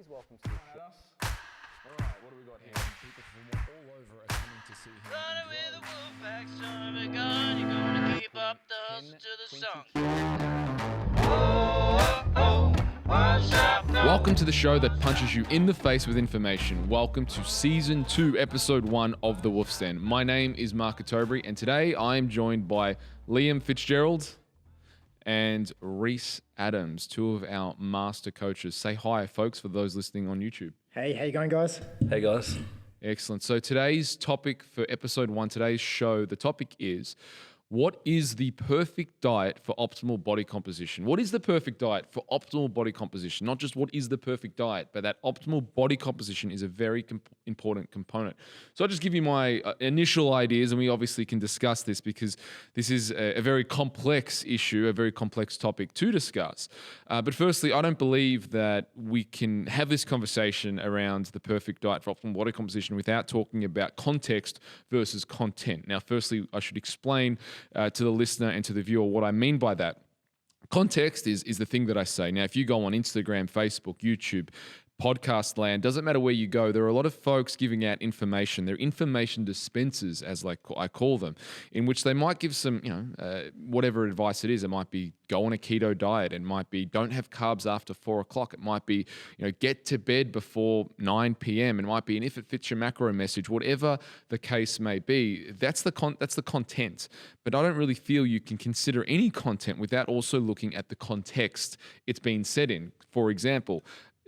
Please welcome to the show. All right, what do we got here? People from all over are coming to see him. Running with a wolf pack, son of a gun, you're gonna keep up the hustle to the song. Welcome to the show that punches you in the face with information. Welcome to Season 2, Episode 1 of The Wolf's Den. My name is Mark Atobry, and today I am joined by Liam Fitzgerald and Reese Adams, two of our master coaches. Say hi, folks, for those listening on YouTube. Hey, how you going, guys? Hey guys. Excellent. So today's topic for Episode 1, today's show, the topic is, what is the perfect diet for optimal body composition? What is the perfect diet for optimal body composition? Not just what is the perfect diet, but that optimal body composition is a very important component. So I'll just give you my initial ideas, and we obviously can discuss this because this is a very complex issue, a very complex topic to discuss. But firstly, I don't believe that we can have this conversation around the perfect diet for optimal body composition without talking about context versus content. Now, firstly, I should explain to the listener and to the viewer what I mean by that. Context is the thing that I say. Now, if you go on Instagram, Facebook, YouTube, podcast land, doesn't matter where you go, there are a lot of folks giving out information. They're information dispensers, as I call them, in which they might give some, whatever advice it is. It might be go on a keto diet. It might be don't have carbs after 4 o'clock. It might be, get to bed before 9 p.m. It might be an if it fits your macro message, whatever the case may be. That's the content. But I don't really feel you can consider any content without also looking at the context it's been said in. For example,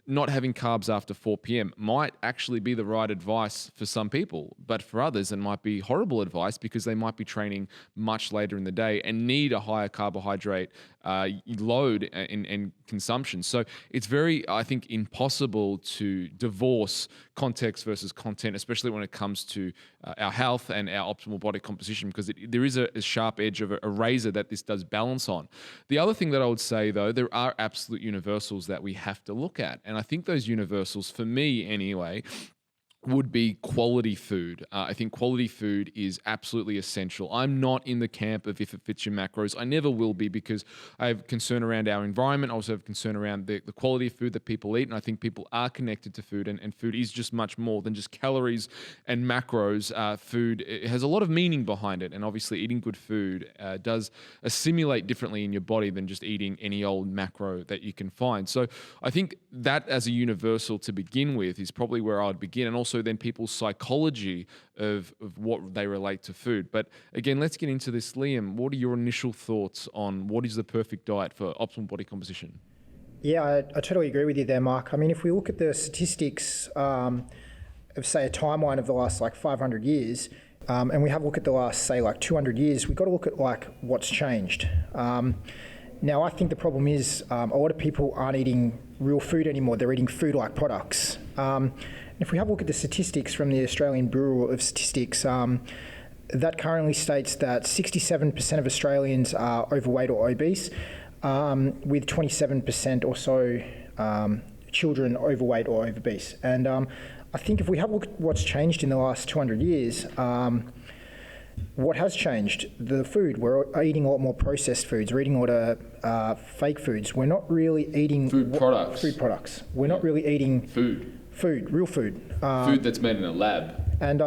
not having carbs after 4 p.m. might actually be the right advice for some people, but for others it might be horrible advice because they might be training much later in the day and need a higher carbohydrate load and consumption. So it's very, I think, impossible to divorce context versus content, especially when it comes to our health and our optimal body composition, because there is a sharp edge of a razor that this does balance on. The other thing that I would say, though, there are absolute universals that we have to look at. And I think those universals, for me anyway, would be quality food. I think quality food is absolutely essential. I'm not in the camp of if it fits your macros. I never will be, because I have concern around our environment. I also have concern around the quality of food that people eat. And I think people are connected to food, and food is just much more than just calories and macros. Food, it has a lot of meaning behind it. And obviously eating good food does assimilate differently in your body than just eating any old macro that you can find. So I think that as a universal to begin with is probably where I'd begin. And also then people's psychology of what they relate to food. But again, let's get into this. Liam, what are your initial thoughts on what is the perfect diet for optimal body composition? Yeah, I totally agree with you there, Mark. I mean, if we look at the statistics of, say, a timeline of the last 500 years, and we have a look at the last, say, 200 years, we've got to look at what's changed. Now, I think the problem is a lot of people aren't eating real food anymore. They're eating food-like products. If we have a look at the statistics from the Australian Bureau of Statistics, that currently states that 67% of Australians are overweight or obese, with 27% or so children overweight or obese. And I think if we have a look at what's changed in the last 200 years, what has changed? The food. We're eating a lot more processed foods. We're eating a lot of fake foods. We're not really eating food products. We're not really eating real food. Food that's made in a lab, and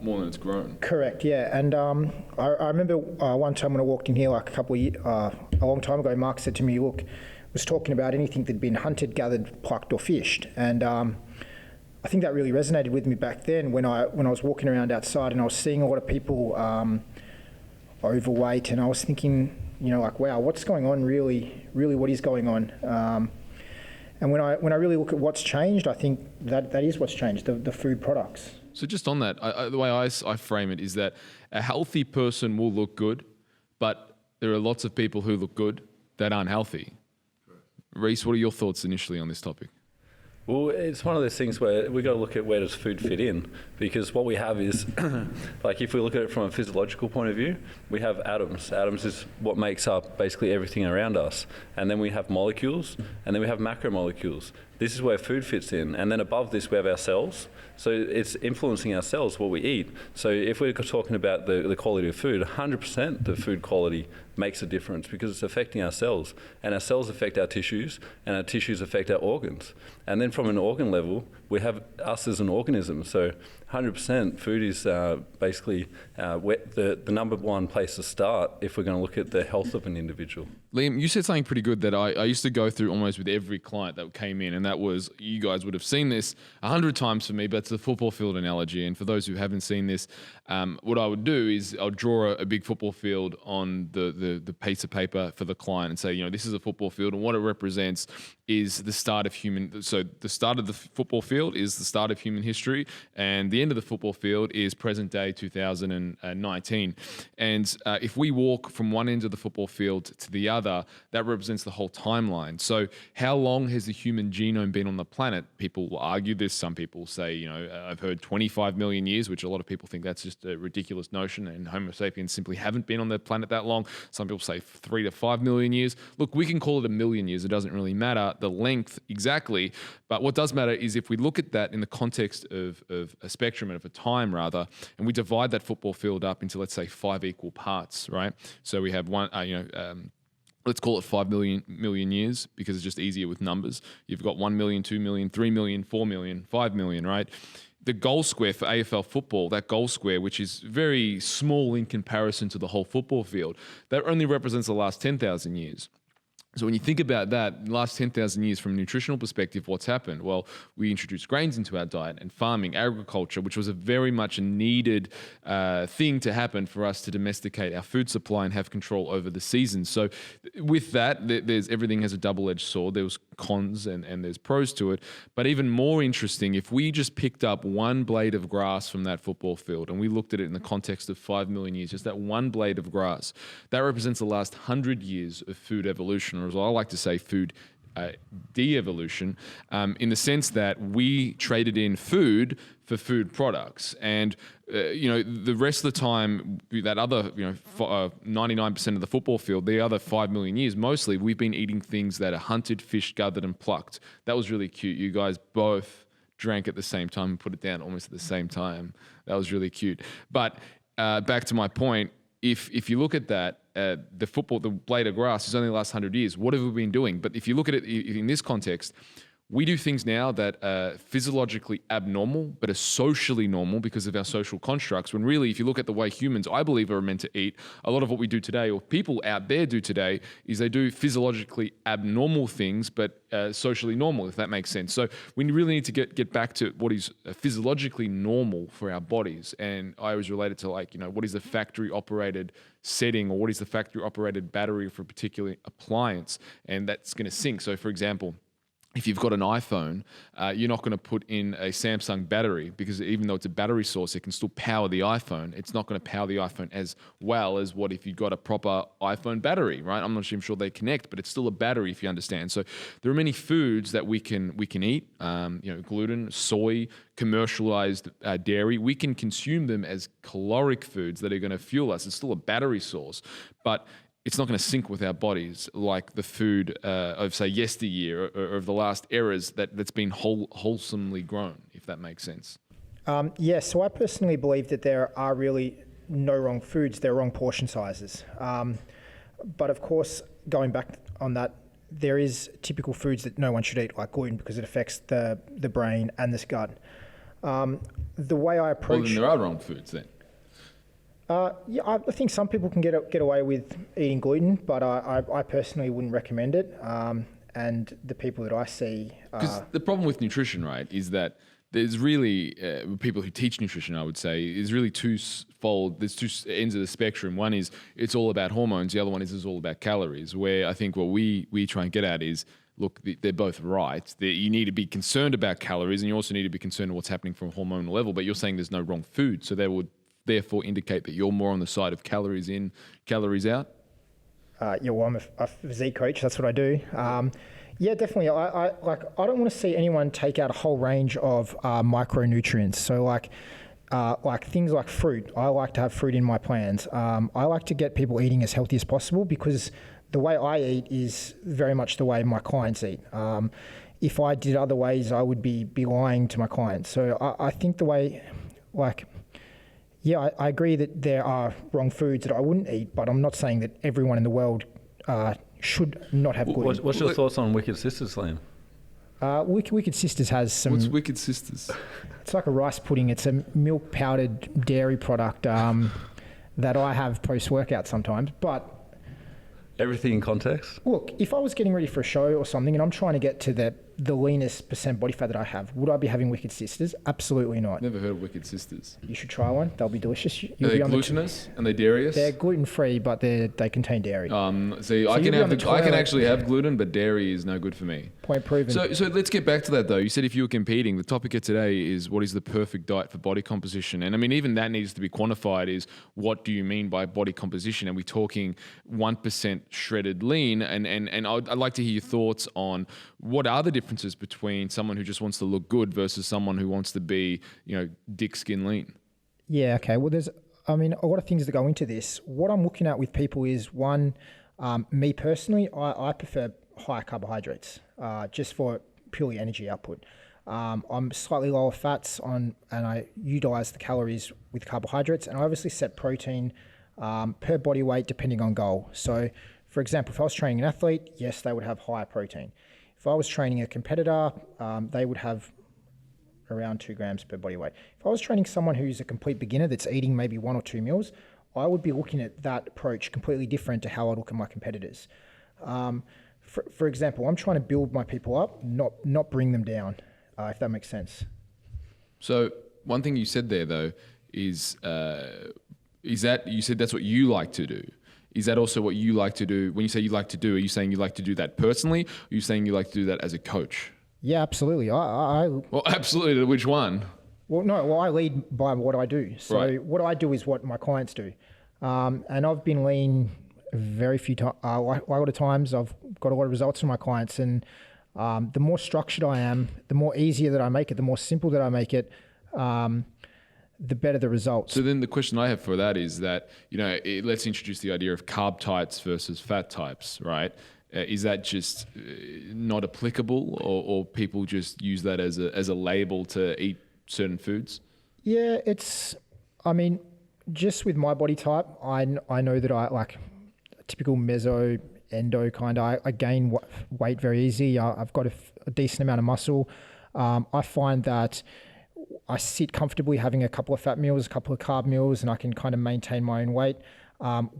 more than it's grown. Correct, yeah. And I remember one time when I walked in here a long time ago, Mark said to me, look, was talking about anything that'd been hunted, gathered, plucked or fished. And I think that really resonated with me back then when I was walking around outside and I was seeing a lot of people overweight, and I was thinking, wow, what's going on really what is going on? And when I really look at what's changed, I think that is what's changed, the food products. So just on that, the way I frame it is that a healthy person will look good, but there are lots of people who look good that aren't healthy. Reese, what are your thoughts initially on this topic? Well, it's one of those things where we got to look at where does food fit in, because what we have is, if we look at it from a physiological point of view, we have atoms. Atoms is what makes up basically everything around us. And then we have molecules, and then we have macromolecules. This is where food fits in. And then above this, we have our cells. So it's influencing our cells, what we eat. So if we're talking about the quality of food, 100% the food quality makes a difference because it's affecting our cells, and our cells affect our tissues, and our tissues affect our organs. And then from an organ level, we have us as an organism. So 100% food is basically the number one place to start if we're going to look at the health of an individual. Liam, you said something pretty good that I used to go through almost with every client that came in, and that was, you guys would have seen this 100 times for me, but it's the football field analogy. And for those who haven't seen this, what I would do is I'll draw a big football field on the piece of paper for the client and say, this is a football field, and what it represents is the start of human. So the start of the football field is the start of human history, and the end of the football field is present day 2019. And if we walk from one end of the football field to the other, that represents the whole timeline. So how long has the human genome been on the planet? People will argue this. Some people say, I've heard 25 million years, which a lot of people think that's just a ridiculous notion, and Homo sapiens simply haven't been on the planet that long. Some people say 3 to 5 million years. Look, we can call it 1 million years. It doesn't really matter the length exactly. But what does matter is if we look at that in the context of a spectrum and of a time rather, and we divide that football field up into, let's say, 5 equal parts, right? So we have one, let's call it 5 million years because it's just easier with numbers. You've got 1 million, 2 million, 3 million, 4 million, 5 million, right? The goal square for AFL football, that goal square, which is very small in comparison to the whole football field, that only represents the last 10,000 years. So when you think about that, the last 10,000 years from a nutritional perspective, what's happened? Well, we introduced grains into our diet and farming, agriculture, which was a very much a needed thing to happen for us to domesticate our food supply and have control over the seasons. So with that, there's everything has a double-edged sword. There was cons and there's pros to it. But even more interesting, if we just picked up one blade of grass from that football field and we looked at it in the context of 5 million years, just that one blade of grass, that represents the last 100 years of food evolution, or as I like to say, food de-evolution, in the sense that we traded in food for food products. And, the rest of the time, that other, 99% of the football field, the other 5 million years, mostly, we've been eating things that are hunted, fished, gathered, and plucked. That was really cute. You guys both drank at the same time and put it down almost at the same time. That was really cute. But back to my point, if you look at that, the blade of grass is only the last 100 years. What have we been doing? But if you look at it in this context, we do things now that are physiologically abnormal, but are socially normal because of our social constructs. When really, if you look at the way humans, I believe, are meant to eat, a lot of what we do today, or people out there do today, is they do physiologically abnormal things, but socially normal, if that makes sense. So we really need to get back to what is physiologically normal for our bodies. And I always relate it to what is the factory operated setting, or what is the factory operated battery for a particular appliance, and that's going to sync. So for example, if you've got an iPhone, you're not going to put in a Samsung battery, because even though it's a battery source, it can still power the iPhone. It's not going to power the iPhone as well as what if you've got a proper iPhone battery, right? I'm not sure they connect, but it's still a battery, if you understand. So there are many foods that we can eat, gluten, soy, commercialized dairy. We can consume them as caloric foods that are going to fuel us. It's still a battery source, but it's not going to sync with our bodies like the food of, say, yesteryear or of the last eras that's been wholesomely grown, if that makes sense. Yes, so I personally believe that there are really no wrong foods, there are wrong portion sizes. But of course, going back on that, there is typical foods that no one should eat, like gluten, because it affects the brain and the gut. The way I approach... Well, then there are wrong foods then. I think some people can get away with eating gluten, but I personally wouldn't recommend it. And the people that I see... Because the problem with nutrition, right, is that there's really, people who teach nutrition, I would say, is really twofold. There's two ends of the spectrum. One is it's all about hormones. The other one is it's all about calories, where I think what we try and get at is, look, they're both right. You need to be concerned about calories, and you also need to be concerned with what's happening from a hormonal level, but you're saying there's no wrong food, so that would therefore indicate that you're more on the side of calories in, calories out? Well, I'm a physique coach. That's what I do. Yeah, definitely. I don't want to see anyone take out a whole range of micronutrients. So like things like fruit. I like to have fruit in my plans. I like to get people eating as healthy as possible, because the way I eat is very much the way my clients eat. If I did other ways, I would be lying to my clients. So I think the way, Yeah, I agree that there are wrong foods that I wouldn't eat, but I'm not saying that everyone in the world should not have gluten. What's your thoughts on Wicked Sisters, Liam? Wicked Sisters has some. What's Wicked Sisters? It's like a rice pudding. It's a milk powdered dairy product that I have post workout sometimes. But Everything in context? look, if I was getting ready for a show or something and I'm trying to get to the leanest percent body fat that I have, would I be having Wicked Sisters? Absolutely not. Never heard of Wicked Sisters. You should try one. They'll be delicious. Are they glutinous and they dairyous? They're gluten free, but they contain dairy. See, I you'll be on the I can toilet. actually have gluten, but dairy is no good for me. Point proven. So let's get back to that though. You said if you were competing, the topic of today is what is the perfect diet for body composition? And I mean, even that needs to be quantified. Is what do you mean by body composition? Are we talking 1% shredded lean? And I'd like to hear your thoughts on what are the differences between someone who just wants to look good versus someone who wants to be, dick skin lean. Yeah, okay. Well, there's a lot of things that go into this. What I'm looking at with people is one, me personally, I prefer high carbohydrates just for purely energy output. I'm slightly lower fats and I utilize the calories with carbohydrates, and I obviously set protein per body weight depending on goal. So, for example, if I was training an athlete, yes, they would have higher protein. If I was training a competitor, they would have around 2 grams per body weight. If I was training someone who's a complete beginner that's eating maybe 1 or 2 meals, I would be looking at that approach completely different to how I look at my competitors. For example, I'm trying to build my people up, not bring them down, if that makes sense. So one thing you said there though is that you said that's what you like to do. Is that also what you like to do? When you say you like to do, are you saying you like to do that personally? Or are you saying you like to do that as a coach? Yeah, absolutely. Well, absolutely. Which one? I lead by what I do. So Right. what I do is what my clients do. And I've been lean very few times. A lot of times I've got a lot of results from my clients. And the more structured I am, the more easier that I make it, the more simple that I make it, the better the results. So then the question I have for that is that, let's introduce the idea of carb types versus fat types, right? Is that just not applicable, or people just use that as a label to eat certain foods? Yeah, just with my body type, I know that I like a typical meso endo kind of, I gain weight very easy. I've got a decent amount of muscle. I find that I sit comfortably having a couple of fat meals, a couple of carb meals, and I can kind of maintain my own weight.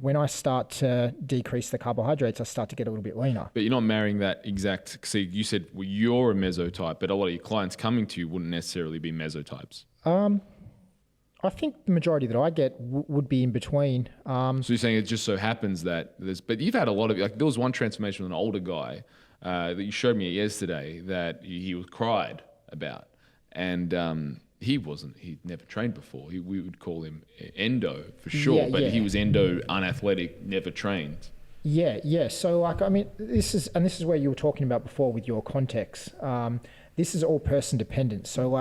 When I start to decrease the carbohydrates, I start to get a little bit leaner. But you're not marrying that exact. See, you said you're a mesotype, but a lot of your clients coming to you wouldn't necessarily be mesotypes. I think the majority that I get would be in between. So you're saying it just so happens that but you've had a lot of, there was one transformation with an older guy that you showed me yesterday that he was cried about. And he'd never trained before. We would call him endo for sure, but he was endo, unathletic, never trained. Yeah. So this is where you were talking about before with your context. This is all person dependent. So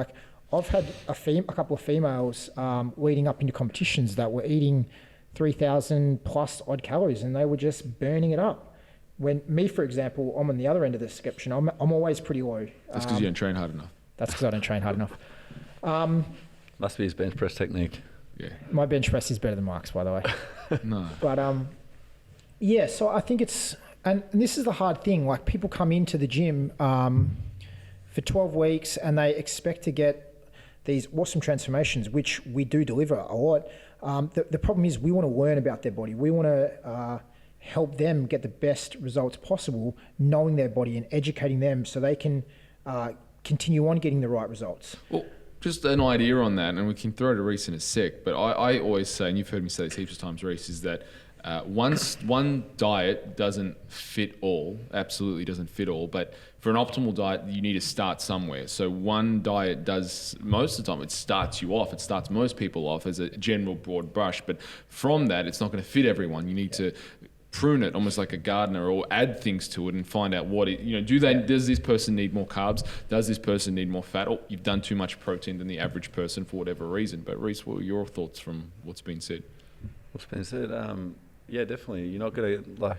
I've had a couple of females leading up into competitions that were eating 3,000 plus odd calories, and they were just burning it up. When me, for example, I'm on the other end of the spectrum. I'm always pretty low. That's because you don't train hard enough. That's because I don't train hard enough. Must be his bench press technique. Yeah. My bench press is better than Mark's, by the way. No. But so I think and this is the hard thing. Like, people come into the gym for 12 weeks and they expect to get these awesome transformations, which we do deliver a lot. The problem is we want to learn about their body. We want to help them get the best results possible, knowing their body and educating them so they can continue on getting the right results. Well, just an idea on that, and we can throw to Reese in a sec, but I always say, and you've heard me say this heaps of times, Reese, is that one diet doesn't fit all, absolutely doesn't fit all, but for an optimal diet, you need to start somewhere. So one diet does, most of the time, it starts you off, it starts most people off as a general broad brush, but from that, it's not going to fit everyone. You need to prune it almost like a gardener, or add things to it and find out what it, does this person need more carbs? Does this person need more fat? Or you've done too much protein than the average person for whatever reason. But Reese, what were your thoughts from what's been said? What's been said? Yeah, definitely. You're not going to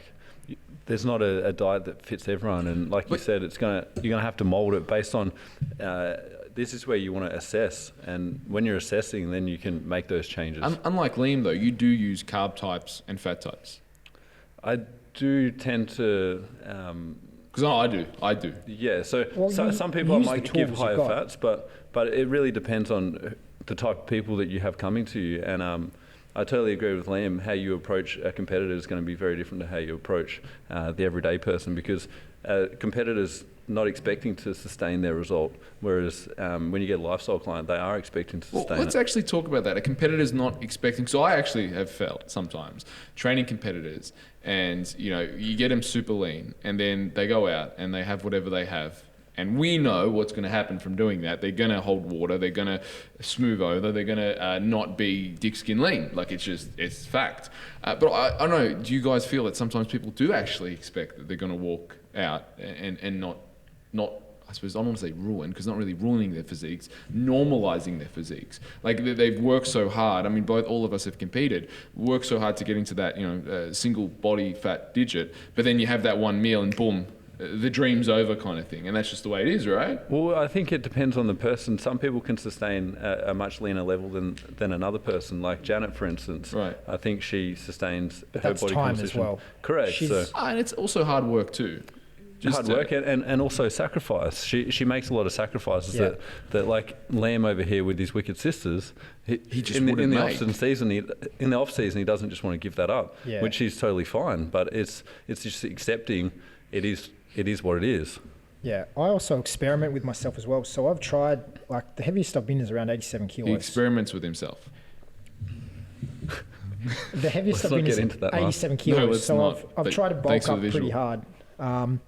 there's not a diet that fits everyone. And like you said, you're going to have to mold it based on this is where you want to assess, and when you're assessing, then you can make those changes. Unlike Liam, though, you do use carb types and fat types. I do tend to. Because I do. Yeah, so, Well, some people use might the give tools higher you've got. fats, but it really depends on the type of people that you have coming to you. And I totally agree with Liam. How you approach a competitor is going to be very different to how you approach the everyday person, because competitors not expecting to sustain their result, whereas when you get a lifestyle client, they are expecting to sustain Let's it. actually talk about that. A competitor's not expecting. So I actually have felt sometimes training competitors, and you get them super lean, and then they go out and they have whatever they have. And we know what's going to happen from doing that. They're going to hold water. They're going to smooth over. They're going to not be dick skin lean. Like it's fact. But I don't know. Do you guys feel that sometimes people do actually expect that they're going to walk out and not, I suppose I don't want to say ruin, because not really ruining their physiques, normalizing their physiques. Like they've worked so hard. I mean, all of us have competed, worked so hard to get into that, single body fat digit. But then you have that one meal and boom, the dream's over kind of thing. And that's just the way it is, right? Well, I think it depends on the person. Some people can sustain a much leaner level than another person. Like Janet, for instance. Right. I think she sustains her that's body time as composition. well. Correct. She's- And it's also hard work too. Hard work and also sacrifice. She makes a lot of sacrifices Yeah. that like Liam over here with his wicked sisters. He just in the wouldn't off make. season. In the off season, he doesn't just want to give that up, Yeah. which is totally fine. But it's just accepting it is what it is. Yeah, I also experiment with myself as well. So I've tried, like the heaviest I've been is around 87 He kilos. experiments with himself. The heaviest Let's I've not been get is into that, Mark. 87 No, kilos. let's So not, I've but tried to thanks bulk for the up pretty visual. hard.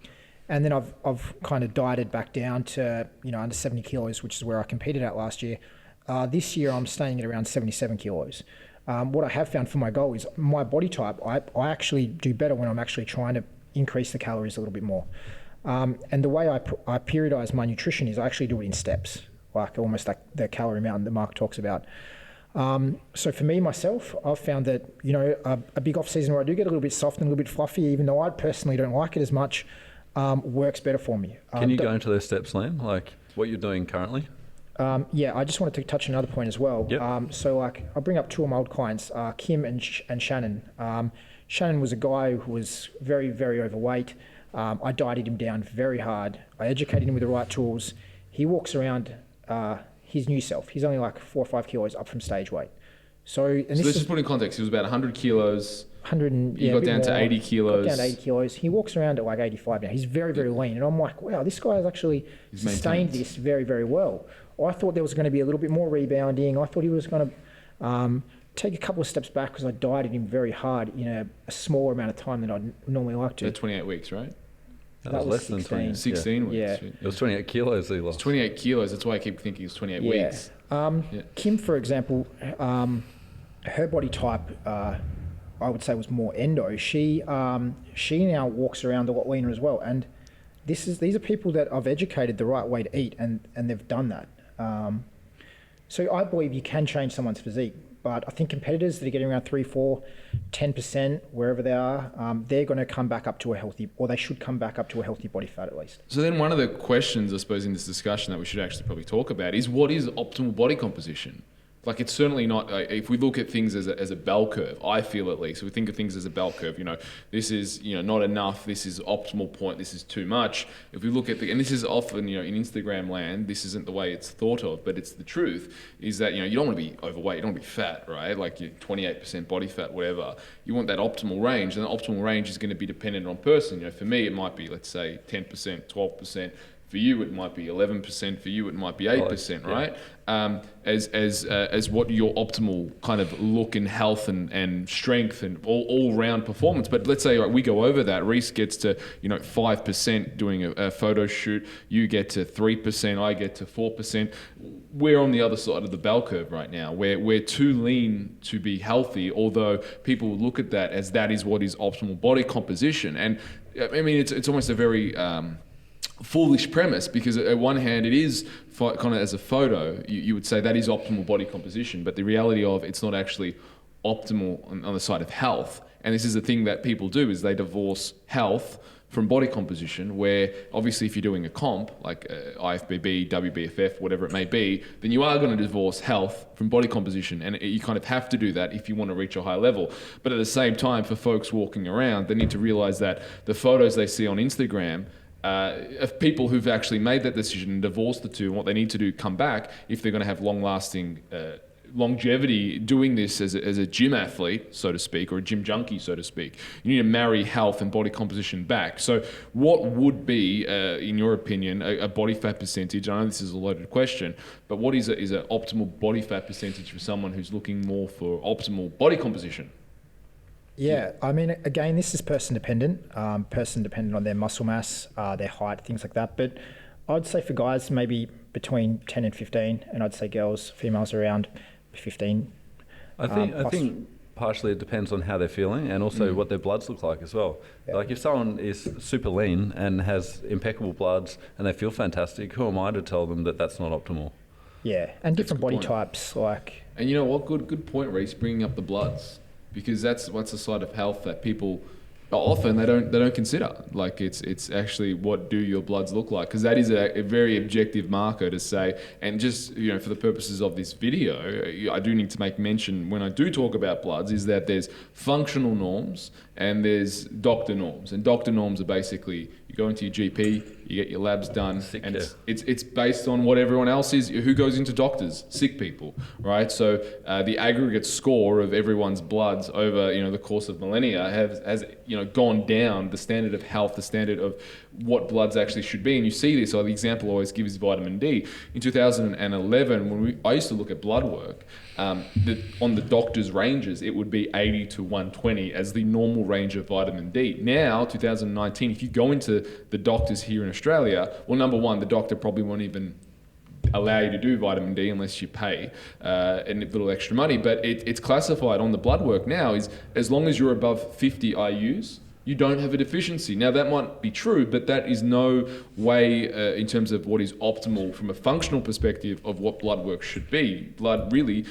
And then I've kind of dieted back down to, under 70 kilos, which is where I competed at last year. This year I'm staying at around 77 kilos. What I have found for my goal is my body type, I actually do better when I'm actually trying to increase the calories a little bit more. And the way I periodize my nutrition is I actually do it in steps, like almost like the Calorie Mountain that Mark talks about. So for me, myself, I've found that, a big off season where I do get a little bit soft and a little bit fluffy, even though I personally don't like it as much, works better for me. Can you go into those steps, Liam? Like what you're doing currently? Yeah, I just wanted to touch on another point as well. Yep. So like I'll bring up two of my old clients, Kim and Shannon. Shannon was a guy who was very, very overweight. I dieted him down very hard. I educated him with the right tools. He walks around his new self. He's only like 4 or 5 kilos up from stage weight. So Let's just put in context. He was about 100 kilos. 100 and You yeah, got a bit down to more. 80 kilos. Got down to 80 kilos. He walks around at like 85 now. He's very, very lean. And I'm like, wow, this guy has actually sustained maintained. this very, very well. I thought there was going to be a little bit more rebounding. I thought he was going to take a couple of steps back because I dieted him very hard in a smaller amount of time than I'd normally like to. 28 weeks, right? That That was was less than 16. 20. 16 weeks. Yeah. It was 28 kilos he lost. It's 28 kilos. That's why I keep thinking it's 28 Yeah. weeks. Kim, for example, her body type, I would say, was more endo. She now walks around a lot leaner as well. And these are people that I've educated the right way to eat, and they've done that. So I believe you can change someone's physique. But I think competitors that are getting around 3, 4, 10%, wherever they are, they're going to come back up to a healthy, or they should come back up to a healthy body fat at least. So then one of the questions, I suppose, in this discussion that we should actually probably talk about is what is optimal body composition? Like it's certainly not, if we look at things as a bell curve, I feel at least, if we think of things as a bell curve, this is, not enough, this is optimal point, this is too much. If we look at and this is often, in Instagram land, this isn't the way it's thought of, but it's the truth, is that, you don't want to be overweight, you don't want to be fat, right? Like you're 28% body fat, whatever. You want that optimal range, and the optimal range is going to be dependent on person. For me, it might be, let's say, 10%, 12%. For you, it might be 11%. For you, it might be 8%, right? As what your optimal kind of look and health and strength and all round performance. But let's say we go over that. Reese gets to 5% doing a photo shoot. You get to 3%. I get to 4%. We're on the other side of the bell curve right now. We're too lean to be healthy. Although people look at that as that is what is optimal body composition. And I mean, it's almost a very foolish premise, because at one hand it is kind of as a photo you would say that is optimal body composition, but the reality of it's not actually optimal on the side of health. And this is the thing that people do, is they divorce health from body composition, where obviously if you're doing a comp, like IFBB, WBFF, whatever it may be, then you are going to divorce health from body composition. And you kind of have to do that if you want to reach a high level. But at the same time, for folks walking around, they need to realize that the photos they see on Instagram of people who've actually made that decision and divorced the two, and what they need to do, come back if they're going to have long-lasting longevity doing this as a gym athlete, so to speak, or a gym junkie, so to speak. You need to marry health and body composition back. So what would be, in your opinion, a body fat percentage? I know this is a loaded question, but what is an optimal body fat percentage for someone who's looking more for optimal body composition? Yeah, I mean, again, this is person dependent on their muscle mass, their height, things like that. But I'd say for guys, maybe between 10 and 15, and I'd say girls, females around 15. I think partially it depends on how they're feeling and also what their bloods look like as well. Yeah. Like if someone is super lean and has impeccable bloods and they feel fantastic, who am I to tell them that that's not optimal? Yeah, and different body point. types, like... And you know what? Good point, Reece, bringing up the bloods, because that's what's a side of health that people often they don't consider. Like it's actually, what do your bloods look like? Because that is a very objective marker to say. And just, you know, for the purposes of this video, I do need to make mention when I do talk about bloods is that there's functional norms and there's doctor norms. And doctor norms are basically, you go into your GP, you get your labs done, and it's based on what everyone else is. Who goes into doctors? Sick people, right? So the aggregate score of everyone's bloods over, you know, the course of millennia has you know, gone down. The standard of health, the standard of what bloods actually should be, and you see this. So the example I always give is vitamin D. In 2011, when I used to look at blood work, on the doctor's ranges, it would be 80 to 120 as the normal range of vitamin D. Now, 2019, if you go into the doctors here in Australia, well, number one, the doctor probably won't even allow you to do vitamin D unless you pay a little extra money. But it's classified on the blood work now is as long as you're above 50 IUs, you don't have a deficiency. Now that might be true, but that is no way in terms of what is optimal from a functional perspective of what blood work should be. Blood really,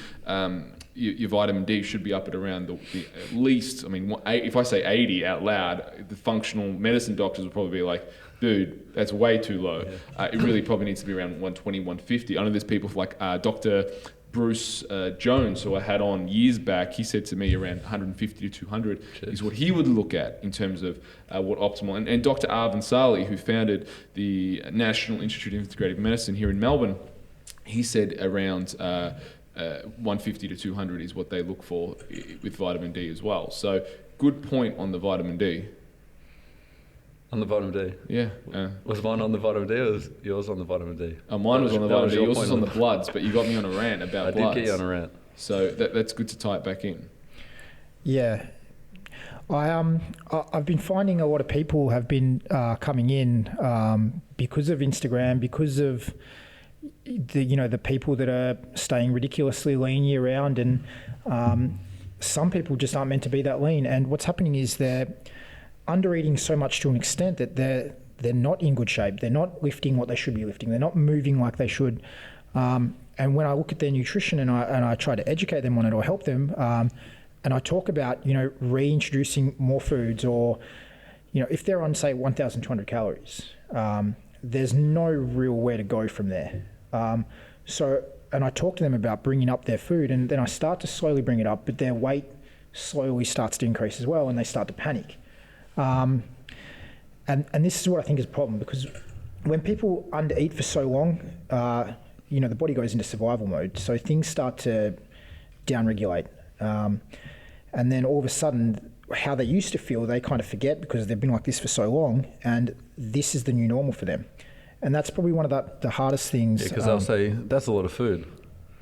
your vitamin D should be up at around the at least, I mean, if I say 80 out loud, the functional medicine doctors will probably be like, dude, that's way too low. Yeah. It really probably needs to be around 120, 150. I know there's people like Dr. Bruce Jones, who I had on years back. He said to me around 150 to 200 is what he would look at in terms of what optimal. And Dr. Arvind Sali, who founded the National Institute of Integrative Medicine here in Melbourne, he said around 150 to 200 is what they look for with vitamin D as well. So good point on the vitamin D. On the vitamin D? Yeah. Was mine on the vitamin D or was yours on the vitamin D? Mine was on the vitamin D, yours was on the bloods, but you got me on a rant about bloods. I did get you on a rant. So that's good to tie it back in. Yeah. I've been finding a lot of people have been coming in because of Instagram, because of the people that are staying ridiculously lean year round, and some people just aren't meant to be that lean. And what's happening is they're under-eating so much to an extent that they're not in good shape. They're not lifting what they should be lifting. They're not moving like they should. And when I look at their nutrition and I try to educate them on it or help them, and I talk about, reintroducing more foods, or, if they're on, say, 1,200 calories, there's no real where to go from there. And I talk to them about bringing up their food, and then I start to slowly bring it up, but their weight slowly starts to increase as well, and they start to panic. And this is what I think is a problem, because when people undereat for so long, the body goes into survival mode. So things start to downregulate. And then all of a sudden, how they used to feel, they kind of forget because they've been like this for so long, and this is the new normal for them. And that's probably one of the hardest things. Yeah, because they'll say, that's a lot of food.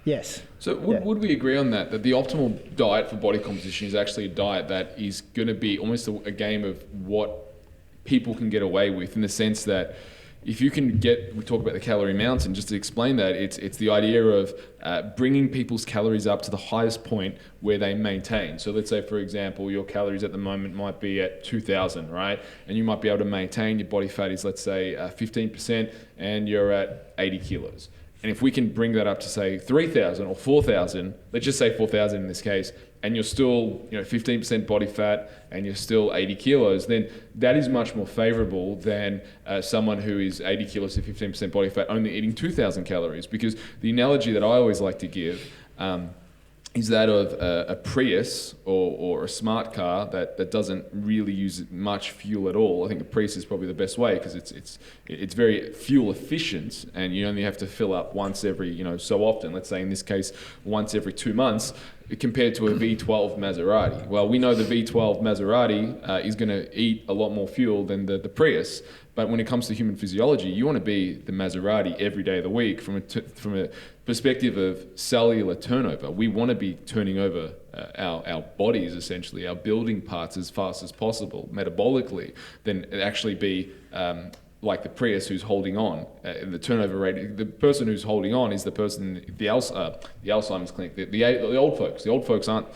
Yes. So would we agree on that the optimal diet for body composition is actually a diet that is going to be almost a game of what people can get away with, in the sense that if you can we talk about the Calorie Mountain, just to explain that, it's the idea of bringing people's calories up to the highest point where they maintain. So let's say, for example, your calories at the moment might be at 2,000, right? And you might be able to maintain your body fat is, let's say, 15%, and you're at 80 kilos. And if we can bring that up to say 3,000 or 4,000, let's just say 4,000 in this case, and you're still 15% body fat and you're still 80 kilos, then that is much more favorable than someone who is 80 kilos to 15% body fat only eating 2,000 calories. Because the analogy that I always like to give is that of a Prius or a smart car that doesn't really use much fuel at all. I think a Prius is probably the best way because it's very fuel efficient, and you only have to fill up once every so often. Let's say in this case once every 2 months, compared to a V12 Maserati. Well, we know the V12 Maserati is going to eat a lot more fuel than the Prius. But when it comes to human physiology, you want to be the Maserati every day of the week from a perspective of cellular turnover. We want to be turning over our bodies, essentially, our building parts as fast as possible metabolically, than actually be like the Prius who's holding on. The turnover rate, the person who's holding on is the person, the Alzheimer's clinic, the old folks. The old folks aren't,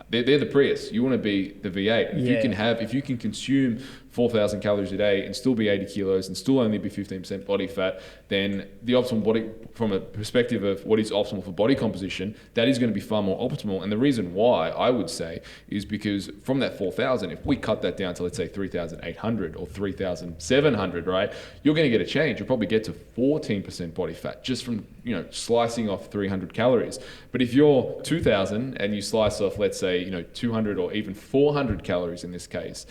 they're the Prius. You want to be the V8. If you can consume 4,000 calories a day and still be 80 kilos and still only be 15% body fat, then the optimal body, from a perspective of what is optimal for body composition, that is going to be far more optimal. And the reason why I would say is because from that 4,000, if we cut that down to, let's say, 3,800 or 3,700, right, you're going to get a change. You'll probably get to 14% body fat just from slicing off 300 calories. But if you're 2,000 and you slice off, let's say 200 or even 400 calories in this case,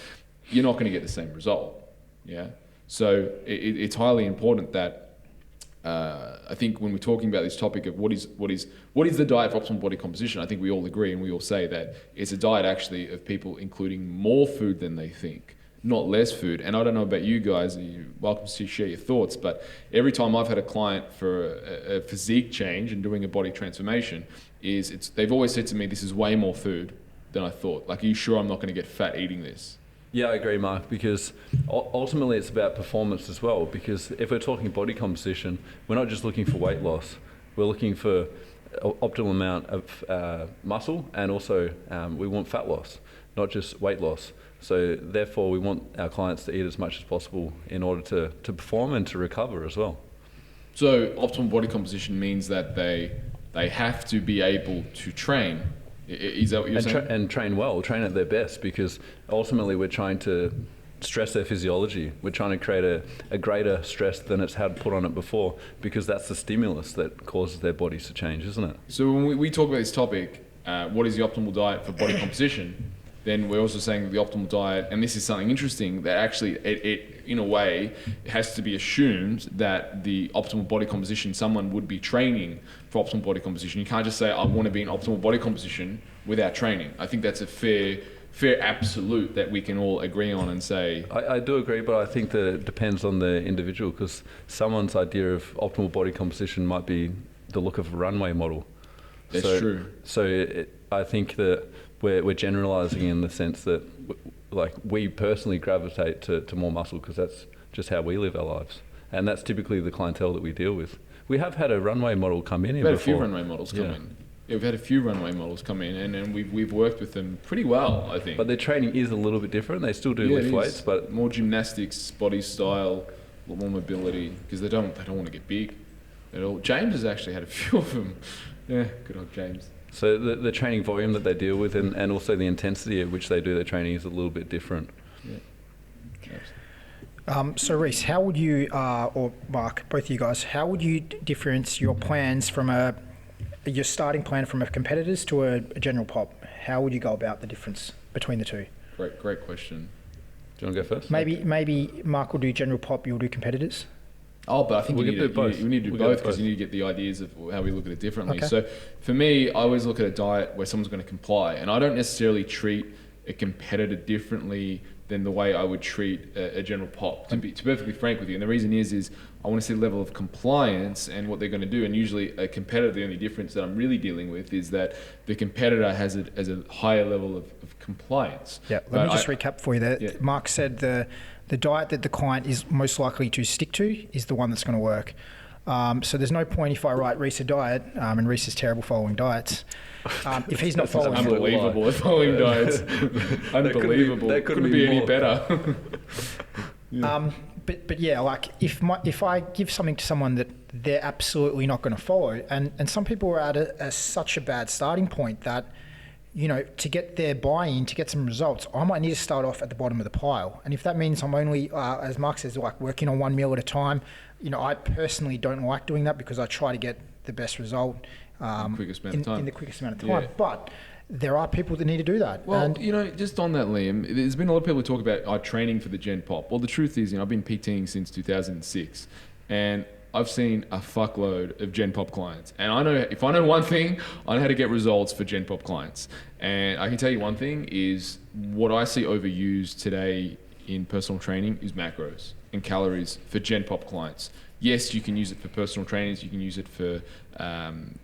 you're not going to get the same result. Yeah. So it's highly important that I think when we're talking about this topic of what is the diet for optimal body composition, I think we all agree and we all say that it's a diet actually of people including more food than they think, not less food. And I don't know about you guys, you're welcome to share your thoughts, but every time I've had a client for a physique change and doing a body transformation, they've always said to me, this is way more food than I thought. Like, are you sure I'm not going to get fat eating this? Yeah, I agree, Mark, because ultimately it's about performance as well. Because if we're talking body composition, we're not just looking for weight loss. We're looking for optimal amount of muscle, and also we want fat loss, not just weight loss. So therefore, we want our clients to eat as much as possible in order to perform and to recover as well. So optimal body composition means that they have to be able to train. Is that what you're saying? And train well, train at their best, because ultimately we're trying to stress their physiology. We're trying to create a greater stress than it's had put on it before, because that's the stimulus that causes their bodies to change, isn't it? So when we talk about this topic, what is the optimal diet for body composition? Then we're also saying the optimal diet, and this is something interesting, that actually it in a way has to be assumed that the optimal body composition, someone would be training for optimal body composition. You can't just say, I want to be in optimal body composition without training. I think that's a fair absolute that we can all agree on and say. I do agree, but I think that it depends on the individual, because someone's idea of optimal body composition might be the look of a runway model. That's true. So I think that we're generalizing in the sense that we personally gravitate to more muscle because that's just how we live our lives, and that's typically the clientele that we deal with. We have had a runway model come in here before. We've had a few runway models come in. Yeah, we've had a few runway models come in, and we've worked with them pretty well, I think. But their training is a little bit different. They still do lift weights, but more gymnastics, body style, a lot more mobility, because they don't want to get big at all. James has actually had a few of them. Yeah, good old James. So the training volume that they deal with and also the intensity at which they do their training is a little bit different. Yeah. So Reese, how would you, or Mark, both of you guys, how would you difference your plans from your starting plan from a competitors to a general pop? How would you go about the difference between the two? Great question. Do you want to go first? Maybe Mark will do general pop, you'll do competitors. Oh, but I think we need to do both because you need to get the ideas of how we look at it differently. Okay. So for me, I always look at a diet where someone's going to comply, and I don't necessarily treat a competitor differently than the way I would treat a general pop, to be perfectly frank with you. And the reason is I want to see the level of compliance and what they're going to do. And usually a competitor, the only difference that I'm really dealing with is that the competitor has a higher level of compliance. Yeah, let me just recap for you there. Yeah. Mark said the diet that the client is most likely to stick to is the one that's going to work. So there's no point if I write Reese a diet, and Reese is terrible following diets, if he's not following it. Unbelievable at following diets. Unbelievable. That couldn't be any better. Yeah. But yeah, like if I give something to someone they're absolutely not going to follow. And some people are at such a bad starting point that, you know, to get their buy-in, to get some results, I might need to start off at the bottom of the pile. And if that means I'm only, as Mark says, like working on one meal at a time, you know, I personally don't like doing that because I try to get the best result quickest amount of time. in the quickest amount of time. Yeah. But there are people that need to do that. Well, And you know, just on that, Liam, there's been a lot of people who talk about training for the Gen Pop. Well, the truth is, you know, I've been PTing since 2006, and I've seen a fuckload of Gen Pop clients. And I know, if I know one thing, I know how to get results for Gen Pop clients. And I can tell you one thing is what I see overused today in personal training is macros and calories for Gen Pop clients. Yes, you can use it for personal trainers, you can use it for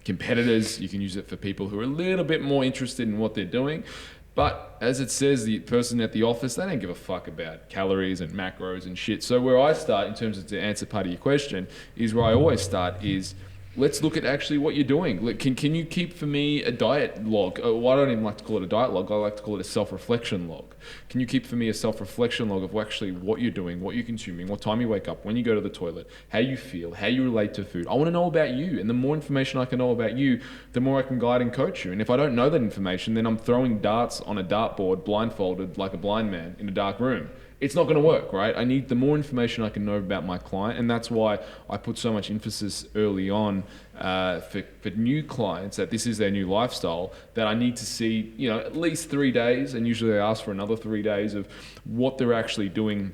competitors, you can use it for people who are a little bit more interested in what they're doing. But as it says, the person at the office, they don't give a fuck about calories and macros and shit. So where I start, in terms of to answer part of your question, is where I always start is, let's look at actually what you're doing. Like, can you keep for me a diet log? Well, I don't even like to call it a diet log. I like to call it a self-reflection log. Can you keep for me a self-reflection log of actually what you're doing, what you're consuming, what time you wake up, when you go to the toilet, how you feel, how you relate to food? I want to know about you. And the more information I can know about you, the more I can guide and coach you. And if I don't know that information, then I'm throwing darts on a dartboard blindfolded like a blind man in a dark room. It's not going to work, right? I need the more information I can know about my client, and that's why I put so much emphasis early on for new clients that this is their new lifestyle, that I need to see, you know, at least 3 days, and usually I ask for another 3 days of what they're actually doing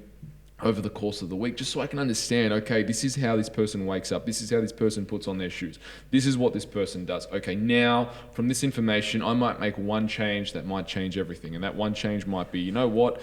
over the course of the week, just so I can understand, okay, this is how this person wakes up, this is how this person puts on their shoes, this is what this person does. Okay, now from this information, I might make one change that might change everything, and that one change might be, you know what,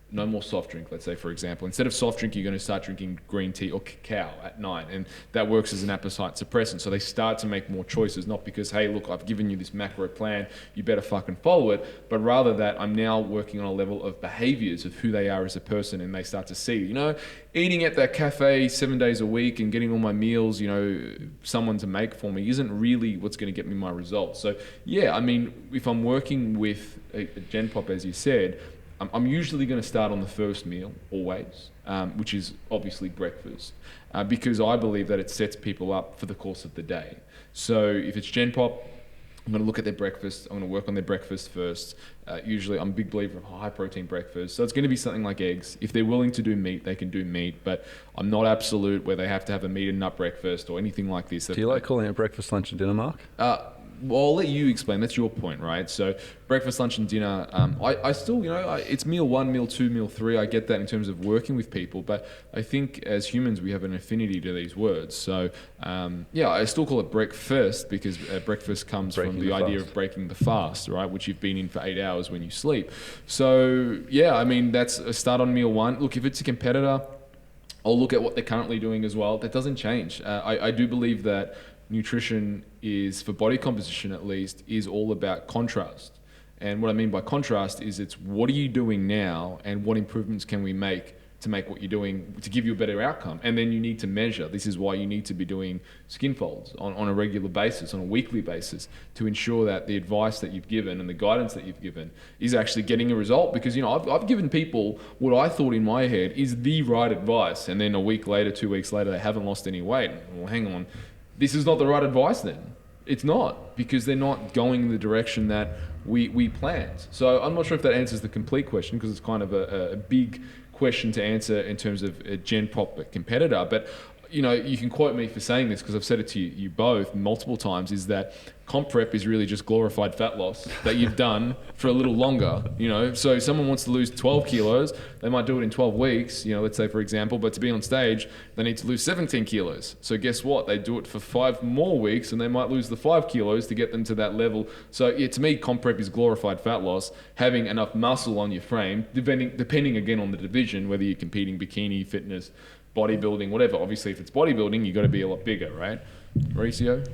no more soft drink, let's say, for example. Instead of soft drink, you're going to start drinking green tea or cacao at night, and that works as an appetite suppressant. So they start to make more choices, not because, hey, look, I've given you this macro plan, you better fucking follow it, but rather that I'm now working on a level of behaviors of who they are as a person, and they start to see, you know, eating at that cafe 7 days a week and getting all my meals, you know, someone to make for me isn't really what's going to get me my results. So yeah, I mean, if I'm working with a Gen Pop, as you said, I'm usually going to start on the first meal, always, which is obviously breakfast, because I believe that it sets people up for the course of the day. So if it's Gen Pop, I'm going to look at their breakfast. I'm going to work on their breakfast first. Usually, I'm a big believer of high protein breakfast. So it's going to be something like eggs. If they're willing to do meat, they can do meat, but I'm not absolute where they have to have a meat and nut breakfast or anything like this. Do you like calling it breakfast, lunch and dinner, Mark? Well, I'll let you explain. That's your point, right? So breakfast, lunch, and dinner. I still, you know, it's meal 1, meal 2, meal 3. I get that in terms of working with people, but I think as humans we have an affinity to these words. So yeah, I still call it breakfast because breakfast comes from the idea of breaking the fast, right? Which you've been in for 8 hours when you sleep. So yeah, I mean that's a start on meal 1. Look, if it's a competitor, I'll look at what they're currently doing as well. That doesn't change. I do believe that nutrition is, for body composition at least, is all about contrast. And what I mean by contrast is it's what are you doing now and what improvements can we make to make what you're doing to give you a better outcome. And then you need to measure. This is why you need to be doing skin folds on a regular basis, on a weekly basis, to ensure that the advice that you've given and the guidance that you've given is actually getting a result. Because, you know, I've given people what I thought in my head is the right advice, and then a week later, 2 weeks later, they haven't lost any weight. Well, hang on. This is not the right advice then. It's not, because they're not going in the direction that we planned. So I'm not sure if that answers the complete question, because it's kind of a big question to answer in terms of a Gen Pop competitor. But, you know, you can quote me for saying this because I've said it to you both multiple times, is that comp prep is really just glorified fat loss that you've done for a little longer, you know. So if someone wants to lose 12 kilos, they might do it in 12 weeks, you know, let's say for example, but to be on stage, they need to lose 17 kilos. So guess what? They do it for 5 more weeks and they might lose the 5 kilos to get them to that level. So yeah, to me, comp prep is glorified fat loss, having enough muscle on your frame, depending again on the division, whether you're competing bikini, fitness, bodybuilding, whatever. Obviously, if it's bodybuilding, you've got to be a lot bigger, right? Mauricio?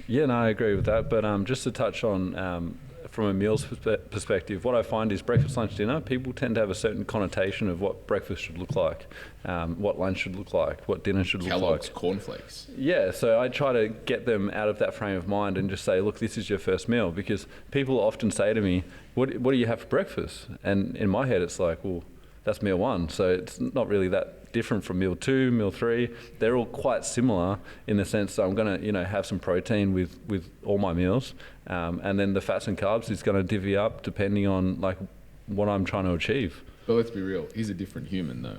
Yeah, no, I agree with that. But just to touch on, from a meals perspective, what I find is breakfast, lunch, dinner, people tend to have a certain connotation of what breakfast should look like, what lunch should look like, what dinner should look like. Kellogg's cornflakes. Yeah, so I try to get them out of that frame of mind and just say, look, this is your first meal. Because people often say to me, what do you have for breakfast? And in my head, it's like, well, that's meal 1. So it's not really that different from meal 2, meal 3. They're all quite similar in the sense that I'm going to, have some protein with all my meals. And then the fats and carbs is going to divvy up depending on like what I'm trying to achieve. But let's be real. He's a different human, though.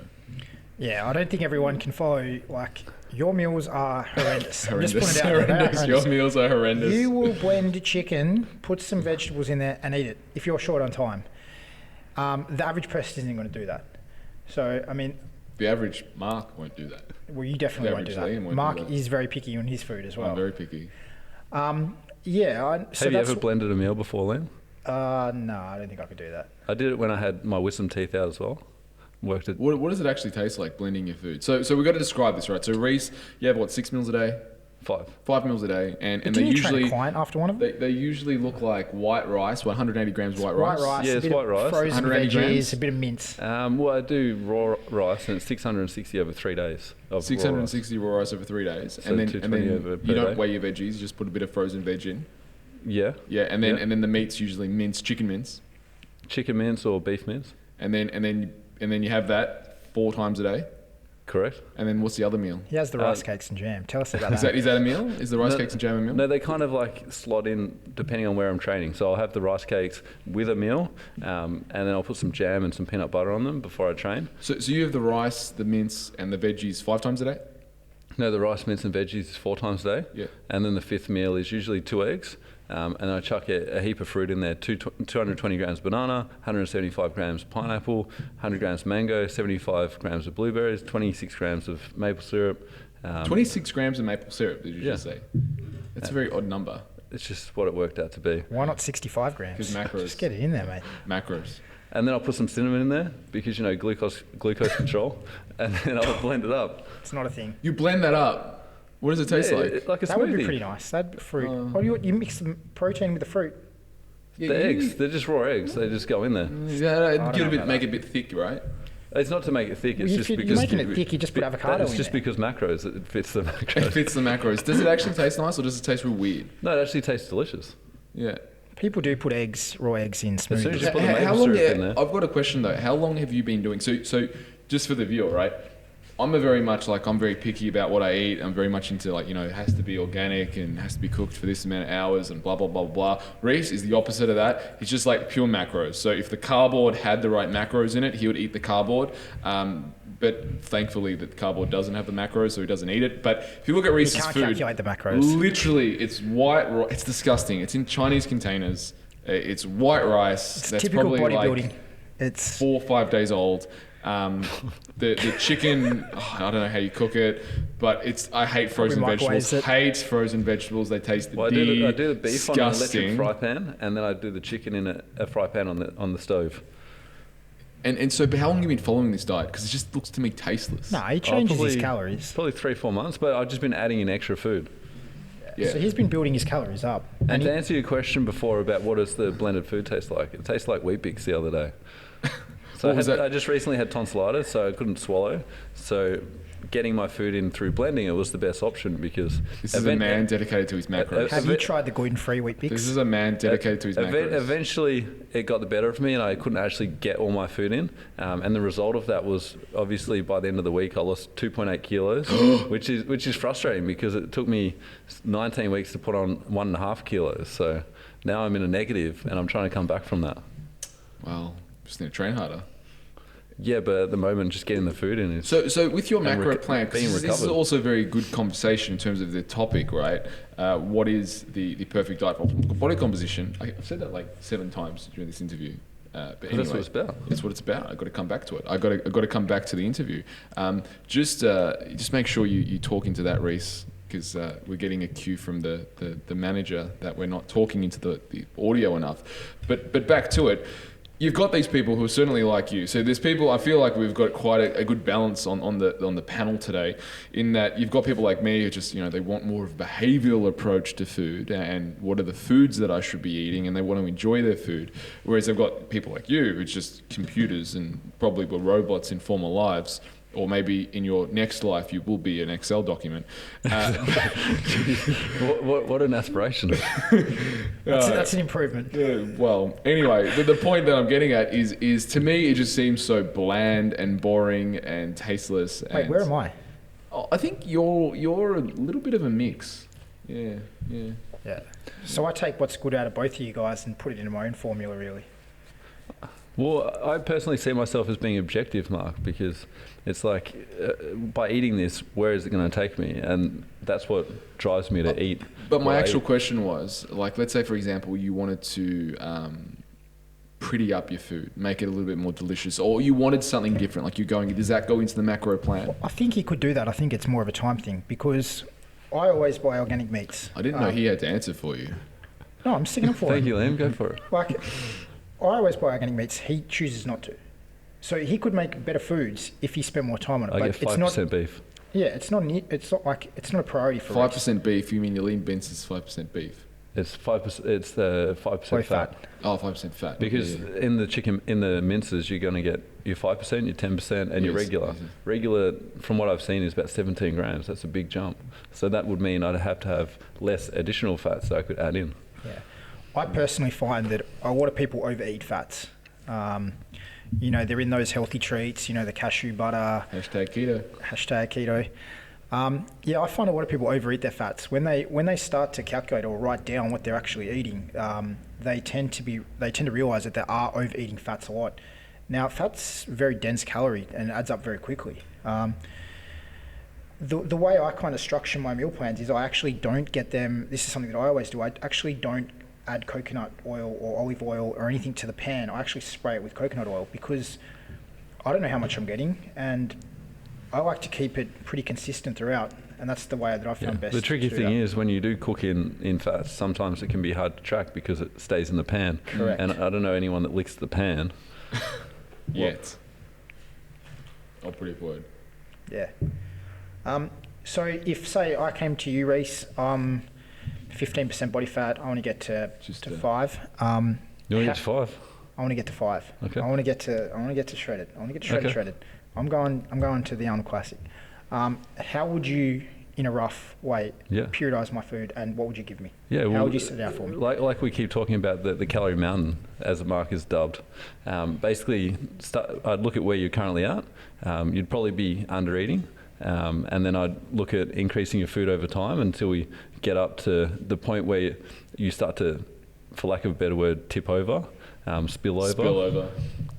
Yeah, I don't think everyone can follow, like, your meals are horrendous. I'm just Horrendous. putting it out there, Horrendous. Your meals are horrendous. You will blend chicken, put some vegetables in there and eat it if you're short on time. The average person isn't going to do that. So, I mean... The average Mark won't do that. Well, you definitely won't do average Liam that. won't Mark do that. is very picky on his food as well. I'm very picky. Yeah. Have you ever blended a meal before, Liam? No, I don't think I could do that. I did it when I had my wisdom teeth out as well. Worked it. What does it actually taste like blending your food? So we've got to describe this, right? So Reese, you have what, 6 meals a day? 5. 5 meals a day, and But they didn't you train usually a client after one of them? they usually look like white rice, 180 grams white White rice. rice, Yeah, a it's bit white of rice. frozen 180 veggies, grams. a bit of mince. Well, I do raw rice, and it's 660 over 3 days. Of 660 raw rice over 3 days, So and then 220 over per you don't day. weigh your veggies. You just put a bit of frozen veg in. Yeah. Yeah, and then Yeah. and then the meat's usually mince, chicken mince, Chicken mince or beef mince. and then you have that 4 times a day. Correct. And then what's the other meal? He has the rice cakes and jam. Tell us about Is that a meal? Is the rice cakes and jam a meal? No, they kind of like slot in depending on where I'm training. So I'll have the rice cakes with a meal, and then I'll put some jam and some peanut butter on them before I train. So you have the rice, the mince, and the veggies 5 times a day? No, the rice, mince and veggies is 4 times a day. Yeah. And then the 5th meal is usually 2 eggs. And I chuck a heap of fruit in there, 220 grams banana, 175 grams pineapple, 100 grams mango, 75 grams of blueberries, 26 grams of maple syrup. 26 grams of maple syrup, did you Yeah. just say? That's a very odd number. It's just what it worked out to be. Why not 65 grams? 'Cause macros. Just get it in there, mate. Macros. And then I'll put some cinnamon in there because, glucose control, and then I'll blend it up. It's not a thing. You blend that up. What does it taste like? Like a That would be smoothie. pretty nice. That'd be fruit. You mix the protein with the fruit. The eggs, they're just raw eggs. They just go in there. Yeah, don't know about make it a bit thick, right? It's not to make it thick. It's Well, just if because you're making it thick, you just put avocado It's in just there. because macros. It fits the It macros. fits the macros. Does it actually taste nice, or does it taste real weird? No, it actually tastes delicious. Yeah. People do put raw eggs in soon as smoothies. you put the How maple long? syrup in there. I've got a question though. How long have you been doing? So just for the viewer, right? I'm very picky about what I eat. I'm very much into it has to be organic and has to be cooked for this amount of hours and blah, blah, blah, blah. Reese is the opposite of that. He's just like pure macros. So if the cardboard had the right macros in it, he would eat the cardboard. But thankfully the cardboard doesn't have the macros, so he doesn't eat it. But if you look at Reese's can't food, calculate the macros. literally it's white, it's disgusting. It's in Chinese containers. It's white rice. It's that's typical probably bodybuilding. like It's 4 or 5 days old. The chicken, I don't know how you cook it, but I hate frozen microwaves vegetables. it. Hate frozen vegetables. They taste Well, I do the beef on an electric disgusting. fry pan, and then I do the chicken in a fry pan on the stove. And so, but how long have you been following this diet? Because it just looks to me tasteless. no, he changes his Probably- calories. Probably 3-4 months, but I've just been adding in extra food. Yeah. So he's been building his calories up. And he- to answer your question before about what does the blended food taste like, it tastes like Wheat Bix the other day. So What was that? I just recently had tonsillitis, so I couldn't swallow. So getting my food in through blending it was the best option because This is a man dedicated to his macros. have you tried the gluten-free Wheat Bix? This is a man dedicated to his macros. Eventually, it got the better of me, and I couldn't actually get all my food in. And the result of that was obviously by the end of the week, I lost 2.8 kilos, which is frustrating because it took me 19 weeks to put on 1.5 kilos. So now I'm in a negative, and I'm trying to come back from that. Well, just need to train harder. Yeah, but at the moment, just getting the food in is. So with your macro plan, 'cause being this is recovered. also a very good conversation in terms of the topic, right? What is the perfect diet for optimal body composition? I've said that like 7 times during this interview. But anyway, That's what it's about. That's what it's about. I've got to come back to it. I've got to come back to the interview. Just make sure you talk into that, Reese, because we're getting a cue from the manager that we're not talking into the audio enough. But back to it. You've got these people who are certainly like you. So there's people, I feel like we've got quite a good balance on the panel today, in that you've got people like me who just, they want more of a behavioral approach to food and what are the foods that I should be eating, and they want to enjoy their food. Whereas I've got people like you who are just computers and probably were robots in former lives or maybe in your next life you will be an Excel document. What an aspiration. That's an improvement. Well, anyway, the point that I'm getting at is to me it just seems so bland and boring and tasteless. Wait, and where am I? I think you're a little bit of a mix. Yeah. Yeah. So I take what's good out of both of you guys and put it into my own formula, really. Well, I personally see myself as being objective, Mark, because it's like, by eating this, where is it going to take me? And that's what drives me to eat. But my actual question was, like, let's say, for example, you wanted to pretty up your food, make it a little bit more delicious, or you wanted something different, like does that go into the macro plan? Well, I think he could do that. I think it's more of a time thing because I always buy organic meats. I didn't know he had to answer for you. No, I'm sticking up for Thank him. you, Liam. Go for it. Like, I always buy organic meats. He chooses not to. So he could make better foods if he spent more time on it. I but get 5% it's not, beef. Yeah, it's not a priority for Rex. 5% beef. You mean your lean beans is 5% beef? It's 5%. It's the 5% Low fat. Oh, 5% fat. Because Yeah. in the minces, you're going to get your 5%, your 10%, and your Yes, regular. yes. Regular, from what I've seen, is about 17 grams. That's a big jump. So that would mean I'd have to have less additional fats that I could add in. Yeah. I personally find that a lot of people overeat fats. They're in those healthy treats, the cashew butter, #keto. #keto. I find a lot of people overeat their fats. When they start to calculate or write down what they're actually eating, they tend to realize that they are overeating fats a lot. Now, fat's very dense calorie and adds up very quickly. The way I kind of structure my meal plans is I actually don't get them. This is something that I always do. I actually don't add coconut oil or olive oil or anything to the pan. I actually spray it with coconut oil because I don't know how much I'm getting, and I like to keep it pretty consistent throughout, and that's the way that I found best. The tricky to do thing that. is when you do cook in fats, sometimes it can be hard to track because it stays in the pan. Correct. And I don't know anyone that licks the pan. Yet. I'll put it forward. Yeah. So if, say, I came to you, Reese, 15% body fat, I want to get to 5. You want to get to 5? I want to get to 5. Okay. I want to get to shredded. I want to get shredded. I'm going to the Arnold Classic. How would you, in a rough way, periodize my food, and what would you give me? Yeah, How would you set it out for me? Like we keep talking about the Calorie Mountain, as the mark is dubbed. Basically, I'd look at where you're currently at. You'd probably be under eating. And then I'd look at increasing your food over time until we get up to the point where you start to, for lack of a better word, tip over, spill over,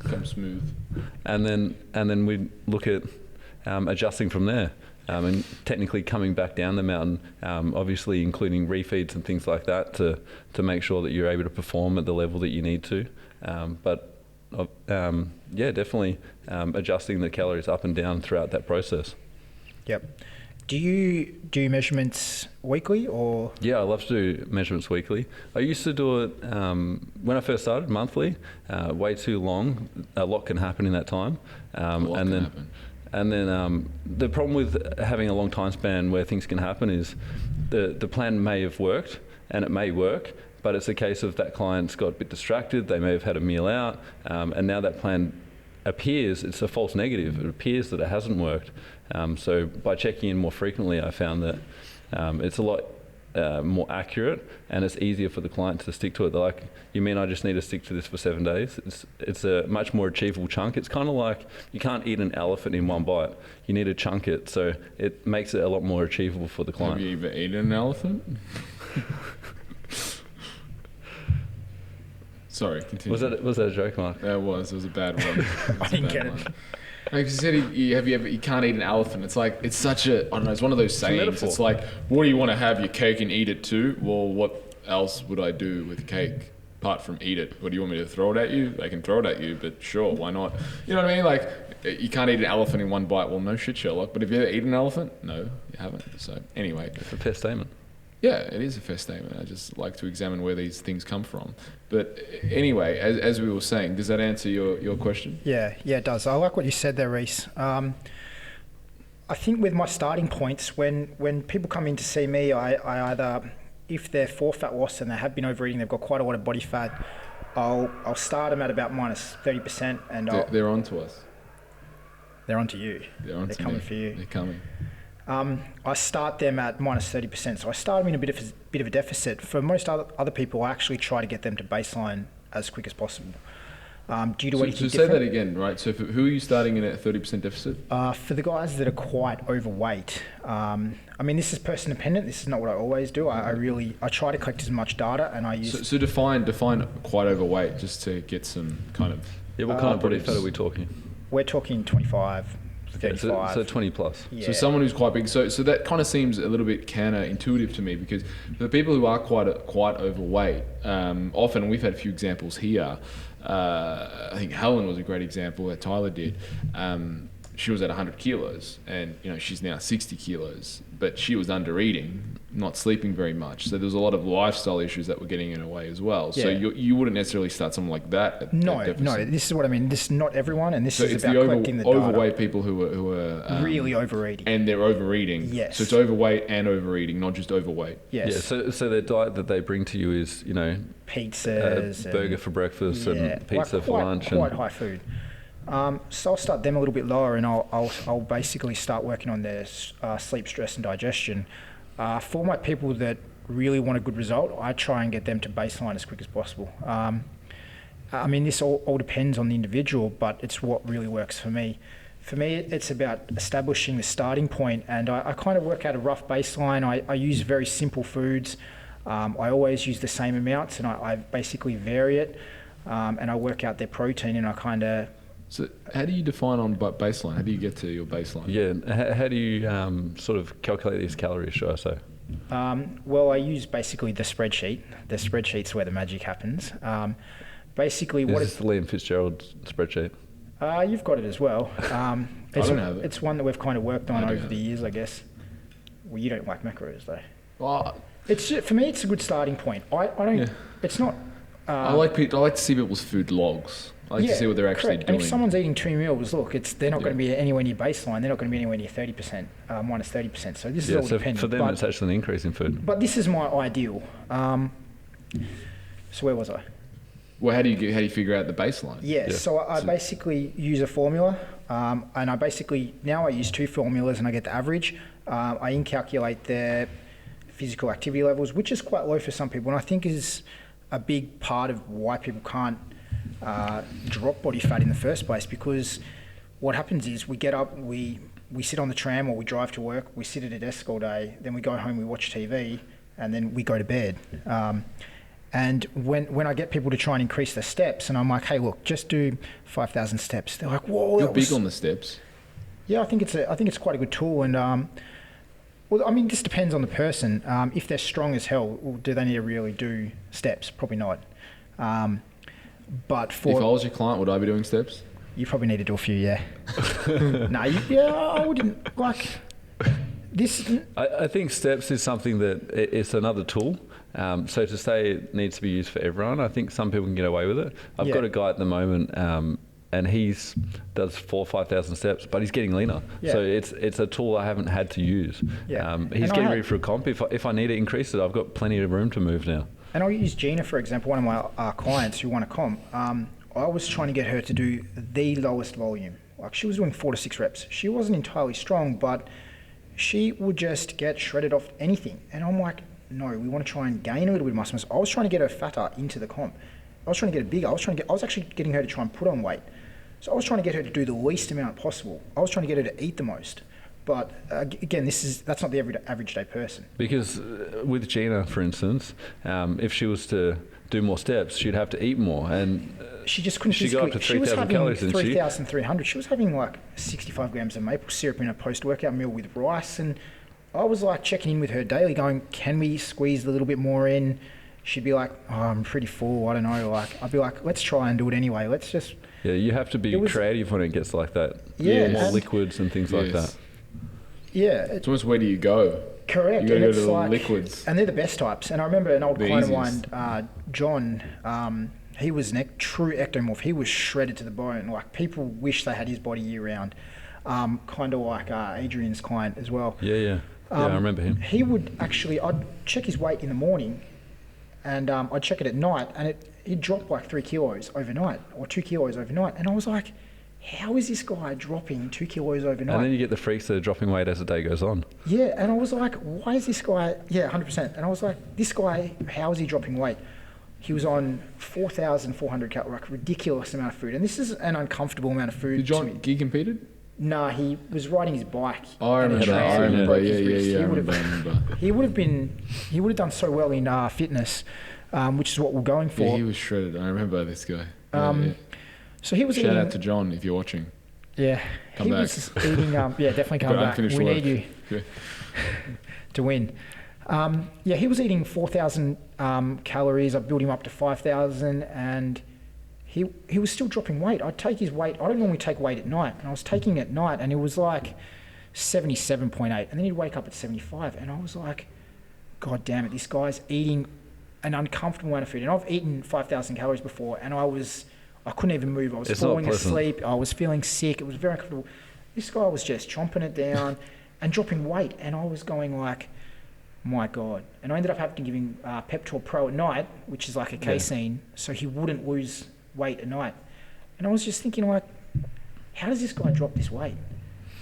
become smooth. and then we look at adjusting from there. And technically coming back down the mountain, obviously including refeeds and things like that to make sure that you're able to perform at the level that you need to. Definitely adjusting the calories up and down throughout that process. Yep. Do you do measurements weekly or? Yeah, I love to do measurements weekly. I used to do it when I first started, monthly. Way too long. A lot can happen in that time. And then the problem with having a long time span where things can happen is the plan may have worked and it may work, but it's a case of that client's got a bit distracted. They may have had a meal out, and now that plan appears, it's a false negative. It appears that it hasn't worked. So by checking in more frequently, I found that it's a lot more accurate and it's easier for the client to stick to it. They're like, you mean I just need to stick to this for 7 days? It's a much more achievable chunk. It's kind of like you can't eat an elephant in one bite. You need to chunk it. So it makes it a lot more achievable for the client. Have you ever eaten an elephant? Sorry, continue. Was that a joke, Mark? It was a bad one. I didn't get it. Like you said, you can't eat an elephant. It's like, it's such a, I don't know, it's one of those sayings. metaphor. It's like, what do you want to have, your cake and eat it too? Well, what else would I do with cake apart from eat it? What do you want me to throw it at you? They can throw it at you, but sure, why not? You know what I mean? Like, you can't eat an elephant in one bite. Well, no shit, Sherlock. But have you ever eaten an elephant? No, you haven't. So anyway. It's a fair statement. Yeah, it is a fair statement. I just like to examine where these things come from. But anyway, as we were saying, does that answer your question? Yeah, it does. I like what you said there, Reese. I think with my starting points, when people come in to see me, I either, if they're for fat loss and they have been overeating, they've got quite a lot of body fat, I'll start them at about minus 30%, and They're on to us. they're onto you. They're coming for you. They're coming. I start them at minus 30%. So I start them in a bit of a deficit. For most other people, I actually try to get them to baseline as quick as possible. Do you do anything So say different? that again, right? So who are you starting in at 30% deficit? For the guys that are quite overweight, I mean, this is person dependent. This is not what I always do. I try to collect as much data, and I use. So define quite overweight, just to get some kind of. Yeah, what kind of body fat are we talking? We're talking 25, Okay, 35. so 20 plus. Yeah. So someone who's quite big. So that kind of seems a little bit counterintuitive to me, because for the people who are quite overweight, often we've had a few examples here. I think Helen was a great example that Tyler did. She was at 100 kilos, and she's now 60 kilos, but she was under eating, not sleeping very much. So there's a lot of lifestyle issues that were getting in her way as well. So Yeah. you wouldn't necessarily start someone like that. At No, deficit. this is what I mean. This is not everyone, and this So is it's about the collecting the data. overweight people who are Really overeating. and they're overeating. Yes. So it's overweight and overeating, not just overweight. Yes. Yeah, so their diet that they bring to you is, Pizzas. burger for breakfast and pizza for lunch. Quite high food. So I'll start them a little bit lower, and I'll basically start working on their sleep, stress, and digestion. For my people that really want a good result, I try and get them to baseline as quick as possible. I mean, this all depends on the individual, but it's what really works for me. For me, it's about establishing the starting point, and I kind of work out a rough baseline. I use very simple foods. I always use the same amounts, and I basically vary it, and I work out their protein, and I kind of. So how do you define on baseline? How do you get to your baseline? Yeah, how do you sort of calculate these calories, should I say? Well, I use basically the spreadsheet. The spreadsheet's where the magic happens. Basically, Is this the Liam Fitzgerald spreadsheet? You've got it as well. I don't have it. It's one that we've kind of worked on I do over have the it. years, I guess. Well, you don't like macros though. Well, For me, it's a good starting point. I don't. Yeah. It's not. I like to see people's food logs. I like to see what they're actually correct. doing. And if someone's eating 2 meals, look, they're not Yeah. going to be anywhere near baseline. They're not going to be anywhere near 30%, minus 30%. So this is all So dependent. for them, it's actually an increase in food. But this is my ideal. So where was I? Well, how do you figure out the baseline? Yeah, so I basically use a formula, and now I use 2 formulas, and I get the average. I incalculate their physical activity levels, which is quite low for some people, and I think is a big part of why people can't drop body fat in the first place, because what happens is we get up, we sit on the tram or we drive to work, we sit at a desk all day, then we go home, we watch TV, and then we go to bed. And when I get people to try and increase their steps, and I'm like, hey, look, just do 5,000 steps. They're like, whoa. You're big on the steps. Yeah, I think it's quite a good tool, and well, I mean, this depends on the person. If they're strong as hell, well, do they need to really do steps? Probably not. But If I was your client, would I be doing steps? you probably need to do a few, yeah. No, I wouldn't like this. I think steps is something that it's another tool. So to say it needs to be used for everyone, I think some people can get away with it. I've Yeah. got a guy at the moment, and he's does 4,000 or 5,000 steps, but he's getting leaner. Yeah. So it's a tool I haven't had to use. Yeah. He's And I getting had- ready for a comp. If I need to increase it, I've got plenty of room to move now. And I'll use Gina, for example, one of my clients who won a comp. I was trying to get her to do the lowest volume. Like, she was doing 4 to 6 reps. She wasn't entirely strong, but she would just get shredded off anything. And I'm like, no, we want to try and gain a little bit of muscle mass. I was trying to get her fatter into the comp. I was trying to get her bigger. I was actually getting her to try and put on weight. So I was trying to get her to do the least amount possible. I was trying to get her to eat the most. But again, that's not the average day person. Because with Gina, for instance, if she was to do more steps, she'd have to eat more, and She just couldn't She got up to physically. She was 3,000 having calories, didn't she? 3,300. She was having like 65 grams of maple syrup in a post-workout meal with rice, and I was like checking in with her daily, going, "Can we squeeze a little bit more in?" She'd be like, "Oh, I'm pretty full. I don't know." Like, I'd be like, "Let's try and do it anyway. Let's just." yeah, you have to be It was- creative when it gets like that. Yeah, more and- liquids and things like Yes. that. Yeah, It's almost, where do you go? correct. You gotta and go it's to the like, liquids. and they're the best types. And I remember an old The client of easiest. mine, John. He was a true ectomorph. He was shredded to the bone. Like, people wish they had his body year round. Kind of like Adrian's client as well. Yeah, I remember him. He would actually, I'd check his weight in the morning, and I'd check it at night, and he'd drop like 3 kilos overnight, or 2 kilos overnight. And I was like, how is this guy dropping 2 kilos overnight? And then you get the freaks that are dropping weight as the day goes on. Yeah, and I was like, why is this guy, 100%. And I was like, this guy, how is he dropping weight? He was on 4,400 calories, like ridiculous amount of food. And this is an uncomfortable amount of food. Did John, he competed? Nah, he was riding his bike. Oh, I remember. I remember. Yeah. I remember. He would have done so well in fitness, which is what we're going for. Yeah, he was shredded. I remember this guy. So he was Shout eating, out to John if you're watching. Yeah, Come he back. was eating. Definitely come back. We Unfinished work. need you Yeah. to win. He was eating 4,000 calories. I built him up to 5,000, and he was still dropping weight. I'd take his weight. I don't normally take weight at night, and I was taking it at night, and it was like 77.8, and then he'd wake up at 75, and I was like, God damn it, this guy's eating an uncomfortable amount of food. And I've eaten 5,000 calories before, and I couldn't even move. I was It's not falling pleasant. asleep. I was feeling sick. It was very uncomfortable. This guy was just chomping it down and dropping weight, and I was going like, my God. And I ended up having to give him Peptor Pro at night, which is like a casein, so he wouldn't lose weight at night. And I was just thinking like, how does this guy drop this weight?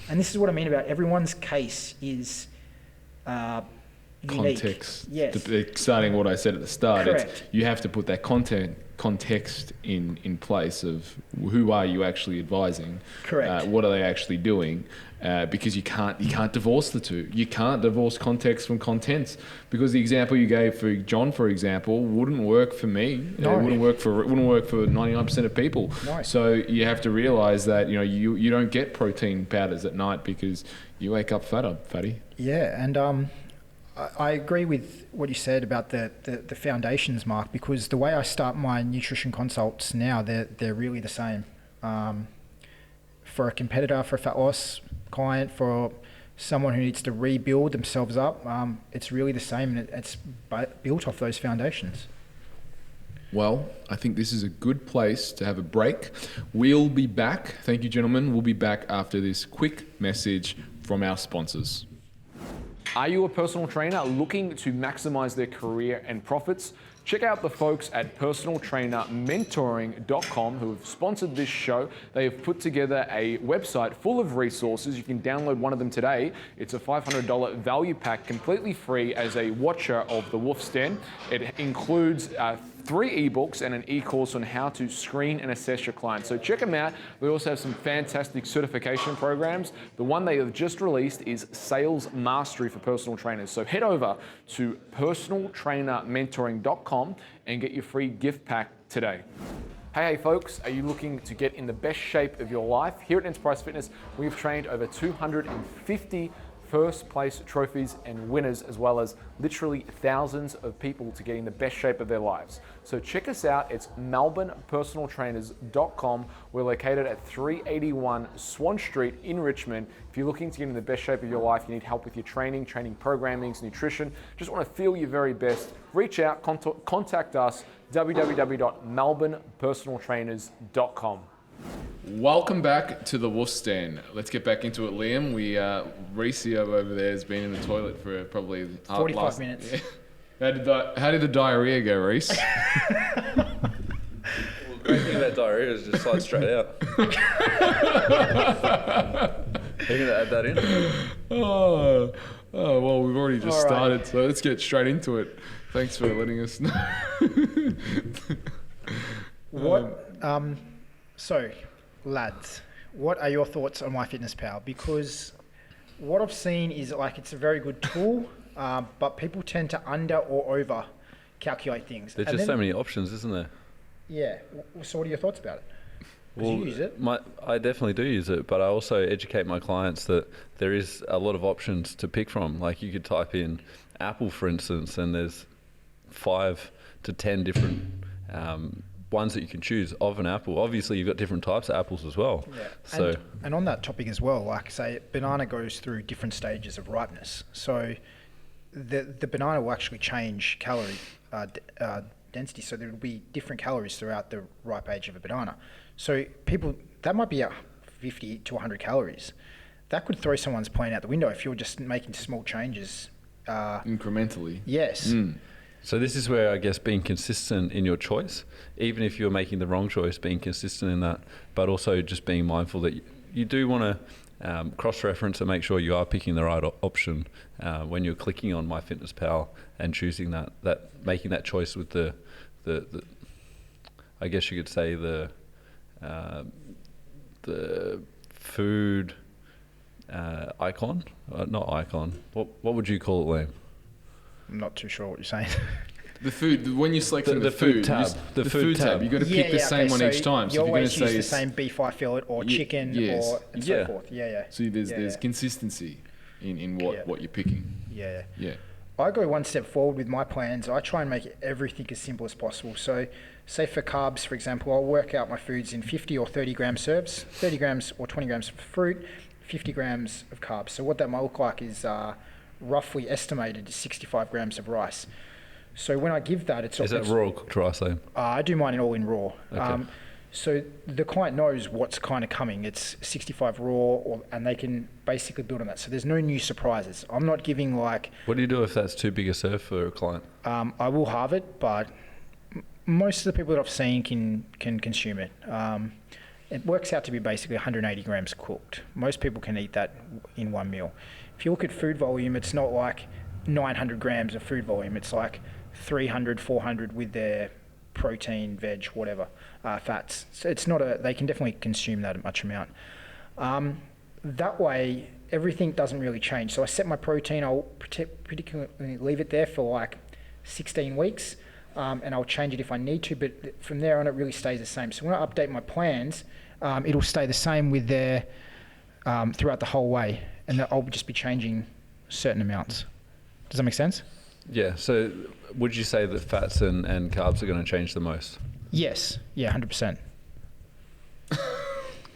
And this is what I mean about everyone's case is unique. Context. Yes. Starting what I said at the start, Correct. you have to put that context in place of who are you actually advising. Correct. What are they actually doing? Because you can't divorce the two. You can't divorce context from contents, because the example you gave for John, for example, wouldn't work for me. No. It wouldn't work for 99% of people. No. So you have to realize that you don't get protein powders at night because you wake up fatty. Yeah, and I agree with what you said about the foundations, Mark, because the way I start my nutrition consults now, they're really the same. For a competitor, for a fat loss client, for someone who needs to rebuild themselves up, it's really the same, and it's built off those foundations. Well, I think this is a good place to have a break. We'll be back. Thank you, gentlemen. We'll be back after this quick message from our sponsors. Are you a personal trainer looking to maximize their career and profits? Check out the folks at personaltrainermentoring.com who have sponsored this show. They have put together a website full of resources. You can download one of them today. It's a $500 value pack, completely free as a watcher of the Wolf's Den. It includes 3 ebooks and an e-course on how to screen and assess your clients. So check them out. We also have some fantastic certification programs. The one they have just released is Sales Mastery for personal trainers. So head over to personaltrainermentoring.com and get your free gift pack today. Hey folks, are you looking to get in the best shape of your life? Here at Enterprise Fitness, we've trained over 250 first place trophies and winners, as well as literally thousands of people to get in the best shape of their lives. So check us out. It's melbournepersonaltrainers.com. We're located at 381 Swan Street in Richmond. If you're looking to get in the best shape of your life, you need help with your training programming, nutrition, just want to feel your very best, reach out, contact us, www.melbournepersonaltrainers.com. Welcome back to the Wolf's Den. Let's get back into it, Liam. Recio over there has been in the toilet for probably 45 minutes. Yeah. How did the diarrhea go, Reese? The great thing about diarrhea is just slide straight out. Are you going to add that in? Oh, well, we've already just All right. started, so let's get straight into it. Thanks for letting us know. So, lads, what are your thoughts on MyFitnessPal? Because what I've seen is like it's a very good tool, but people tend to under or over calculate things. There's And just then- so many options, isn't there? Yeah. So, what are your thoughts about it? 'Cause you use it. I definitely do use it, but I also educate my clients that there is a lot of options to pick from. Like you could type in Apple, for instance, and there's 5 to 10 different ones that you can choose of an apple. Obviously, you've got different types of apples as well. Yeah. So And on that topic as well, like say, banana goes through different stages of ripeness. So the banana will actually change calorie density. So there will be different calories throughout the ripe age of a banana. So that might be 50 to 100 calories. That could throw someone's plan out the window if you're just making small changes. Incrementally. Yes. So this is where I guess being consistent in your choice, even if you're making the wrong choice, being consistent in that, but also just being mindful that you do want to cross-reference and make sure you are picking the right option when you're clicking on MyFitnessPal and choosing that making that choice with the I guess you could say the food icon, not icon. What would you call it, Liam? I'm not too sure what you're saying. The food, when you're selecting The the food food, tab. the food tab, you got to pick the same one each time. You So if you're going to always use say the same beef eye fillet or chicken yes. or and so forth. Yeah. So there's consistency in what you're picking. Yeah. Yeah. I go one step forward with my plans. I try and make everything as simple as possible. So, say for carbs, for example, I'll work out my foods in 50 or 30 gram serves, 30 grams or 20 grams of fruit, 50 grams of carbs. So what that might look like is roughly estimated 65 grams of rice. So when I give that, it's... Is that raw or cooked rice, Liam? I do mine all in raw. Okay. So the client knows what's kind of coming. It's 65 raw, and they can basically build on that. So there's no new surprises. I'm not giving like... What do you do if that's too big a serve for a client? I will halve it, but most of the people that I've seen can consume it. It works out to be basically 180 grams cooked. Most people can eat that in one meal. If you look at food volume, it's not like 900 grams of food volume. It's like 300, 400 with their protein, veg, whatever, fats. So it's not they can definitely consume that much amount. That way, everything doesn't really change. So I set my protein, I'll particularly leave it there for like 16 weeks, and I'll change it if I need to, but from there on it really stays the same. So when I update my plans, it'll stay the same with their, throughout the whole way, and I'll just be changing certain amounts. Does that make sense? Yeah, so would you say that fats and carbs are going to change the most? Yes, yeah, 100%.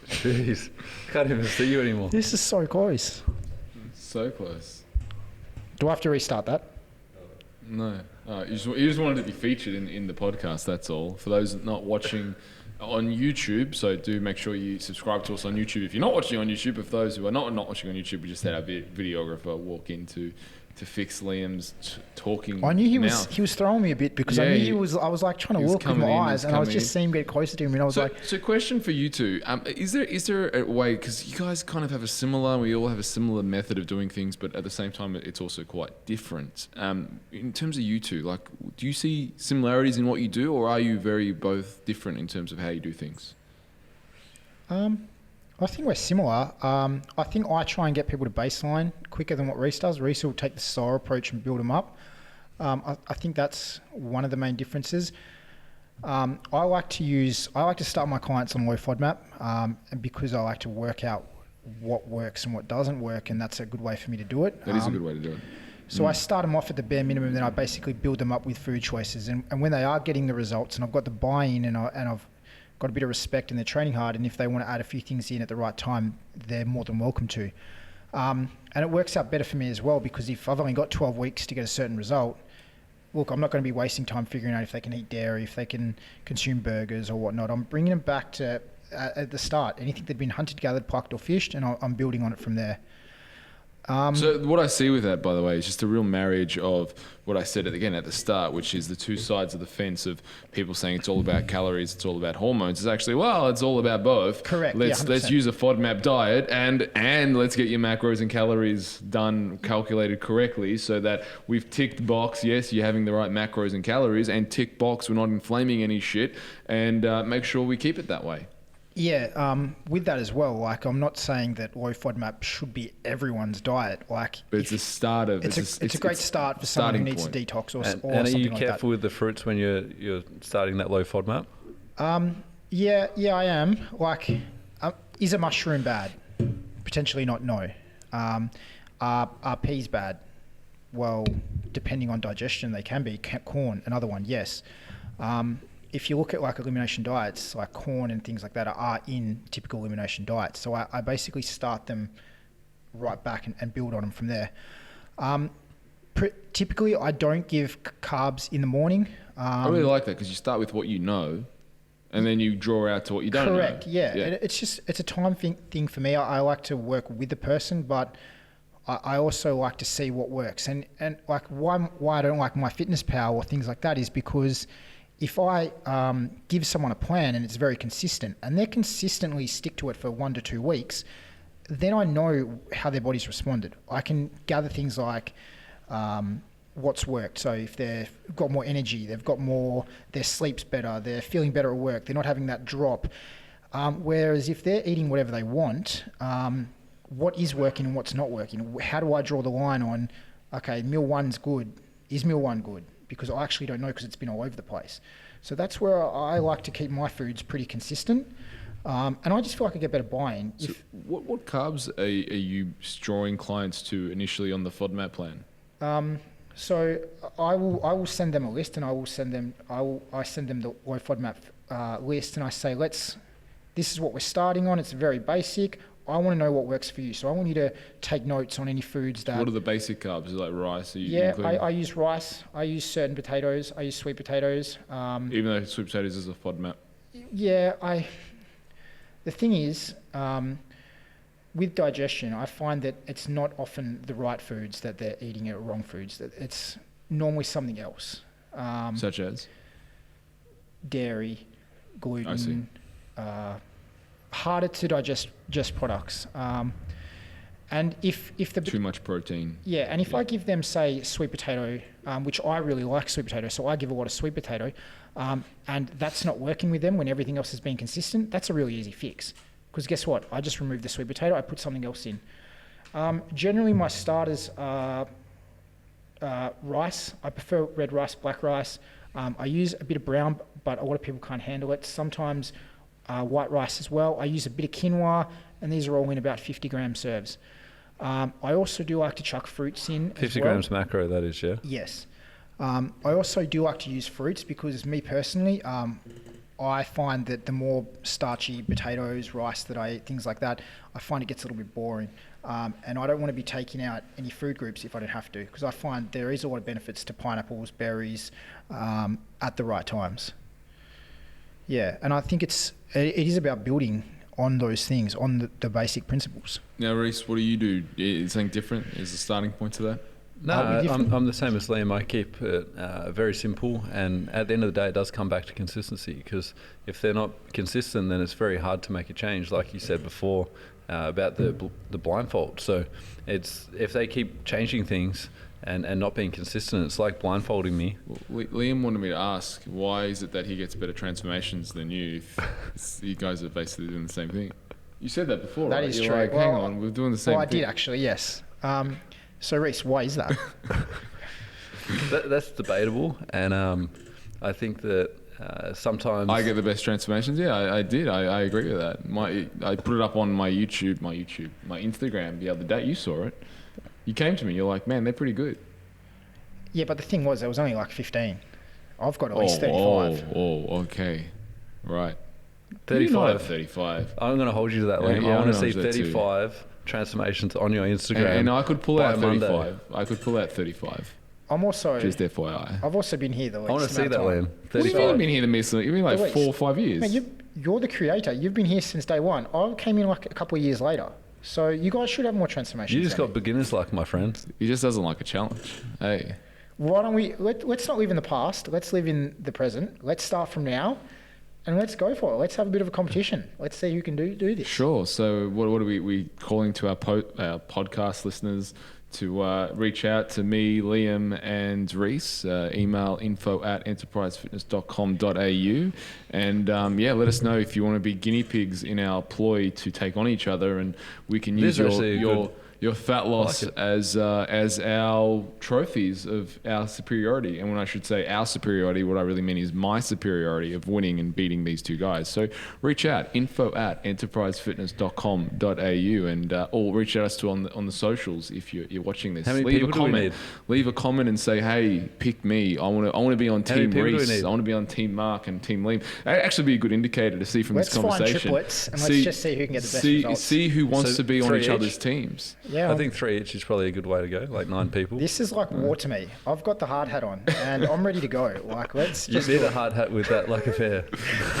Jeez, can't even see you anymore. This is so close. So close. Do I have to restart that? No. You just wanted to be featured in the podcast, that's all. For those not watching on YouTube, so do make sure you subscribe to us on YouTube. If you're not watching on YouTube, if those who are not watching on YouTube, we just had our videographer walk in to fix Liam's talking I knew he mouth. was throwing me a bit because I knew I was like trying to look with my eyes, and I was just seeing him get closer to him, and I was like... So question for you two, is there a way, because you guys kind of have we all have a similar method of doing things, but at the same time it's also quite different. In terms of you two, like, do you see similarities in what you do, or are you very both different in terms of how you do things? I think we're similar. I think I try and get people to baseline quicker than what Reese does. Reese will take the SAR approach and build them up. I think that's one of the main differences. I like to start my clients on low FODMAP, and because I like to work out what works and what doesn't work, and that's a good way for me to do it. That is a good way to do it. So I start them off at the bare minimum, then I basically build them up with food choices. And when they are getting the results, and I've got the buy-in, and I've got a bit of respect, and they're training hard, and if they want to add a few things in at the right time, they're more than welcome to. And it works out better for me as well, because if I've only got 12 weeks to get a certain result, look, I'm not going to be wasting time figuring out if they can eat dairy, if they can consume burgers or whatnot. I'm bringing them back to at the start, anything they've been hunted, gathered, plucked or fished, and I'm building on it from there. So what I see with that, by the way, is just a real marriage of what I said at the start, which is the two sides of the fence of people saying it's all about calories, it's all about hormones. It's actually, well, it's all about both. Correct. Let's use a FODMAP diet and let's get your macros and calories done, calculated correctly, so that we've ticked box. Yes, you're having the right macros and calories, and tick box, we're not inflaming any shit, and make sure we keep it that way. Yeah, with that as well, like, I'm not saying that low FODMAP should be everyone's diet. Like, but it's a start of it's a great start for someone who needs to detox or something like that. And are you careful with the fruits when you're starting that low FODMAP? Yeah, I am. Like, is a mushroom bad? Potentially not. No. Are peas bad? Well, depending on digestion, they can be. Corn, another one. Yes. If you look at like elimination diets, like corn and things like that are in typical elimination diets. So I basically start them right back and build on them from there. Typically, I don't give carbs in the morning. I really like that, because you start with what you know, and then you draw out to what you don't know. Correct, yeah. It's a time thing for me. I like to work with the person, but I also like to see what works. And like why I don't like MyFitnessPal or things like that is because if I give someone a plan and it's very consistent and they consistently stick to it for 1 to 2 weeks, then I know how their body's responded. I can gather things like what's worked. So if they've got more energy, they've got more, their sleep's better, they're feeling better at work, they're not having that drop. Whereas if they're eating whatever they want, what is working and what's not working? How do I draw the line on, okay, meal one's good. Is meal one good? Because I actually don't know because it's been all over the place. So that's where I like to keep my foods pretty consistent. And I just feel like I get better buy-in. So what carbs are you drawing clients to initially on the FODMAP plan? So I will send them a list, and I send them the low FODMAP list, and I say, this is what we're starting on. It's very basic. I want to know what works for you. So I want you to take notes on any foods that... What are the basic carbs? Is it like rice? I use rice. I use certain potatoes. I use sweet potatoes. Even though sweet potatoes is a FODMAP? Yeah, the thing is, with digestion, I find that it's not often the right foods that they're eating are wrong foods. That it's normally something else. Such as? Dairy, gluten. I see. Harder to digest products. And if the... Too much protein. Yeah, and if I give them, say, sweet potato, which I really like sweet potato, so I give a lot of sweet potato, and that's not working with them when everything else has been consistent, that's a really easy fix. Because guess what? I just remove the sweet potato, I put something else in. Generally, my starters are rice. I prefer red rice, black rice. I use a bit of brown, but a lot of people can't handle it. Sometimes white rice as well. I use a bit of quinoa, and these are all in about 50 gram serves. I also do like to chuck fruits in 50 as well. grams macro, that is, yeah? Yes. I also do like to use fruits because me personally, I find that the more starchy potatoes, rice that I eat, things like that, I find it gets a little bit boring. And I don't want to be taking out any food groups if I don't have to, because I find there is a lot of benefits to pineapples, berries, at the right times. Yeah, and I think it is about building on those things, on the basic principles. Now, Reese, what do you do? Is something different? Is the starting point to that? No, I'm the same as Liam. I keep it very simple, and at the end of the day, it does come back to consistency, because if they're not consistent, then it's very hard to make a change, like you said before about the blindfold. So it's if they keep changing things and not being consistent, it's like blindfolding me. Well, Liam wanted me to ask, why is it that he gets better transformations than you if you guys are basically doing the same thing? You said that before, That right? is You're true. like, hang on, we're doing the same thing. Well, I did actually, yes. So Reese, why is that? That's debatable, and I think that sometimes I get the best transformations. Yeah, I did. I agree with that. I put it up on my Instagram the other day. You saw it. You came to me. You're like, man, they're pretty good. Yeah, but the thing was, there was only like 15. I've got at least 35. Okay, right. 35. 35. I'm going to hold you to that, Liam. Yeah, I want to I'm see gonna hold you to that 35 transformations on your Instagram. And I could pull by out Monday. 35. I could pull out 35. I'm also... Just FYI. I've also been here the least I want to see that, amount of Liam. time. What do you mean you've been here the most? You've been like The least. 4 or 5 years. Man, you're the creator. You've been here since day one. I came in like a couple of years later. So you guys should have more transformations. You just than got me. beginner's luck, my friend. He just doesn't like a challenge. Hey. Why don't we... Let's not live in the past. Let's live in the present. Let's start from now. And let's go for it. Let's have a bit of a competition. Let's see who can do this. Sure. So what are we calling to our podcast listeners to reach out to me, Liam, and Reese? Email info@enterprisefitness.com.au, and let us know if you want to be guinea pigs in our ploy to take on each other, and we can use your fat loss as our trophies of our superiority. And when I should say our superiority, what I really mean is my superiority of winning and beating these two guys. So reach out, info@enterprisefitness.com.au, and or reach out to us on the socials if you're watching this. How many Leave people a do we comment. need? Leave a comment and say, hey, pick me. I want to be on How many Team people do we Reese. need? I want to be on Team Mark and Team Liam. That'd actually be a good indicator to see from Let's this conversation. find triplets and let's just see who can get the best results. See who wants So to be on 3 each each? other's teams. Yeah. I think 3 each is probably a good way to go, like 9 people. This is like war to me. I've got the hard hat on and I'm ready to go. Like, let's You just need do a it. hard hat with that like affair.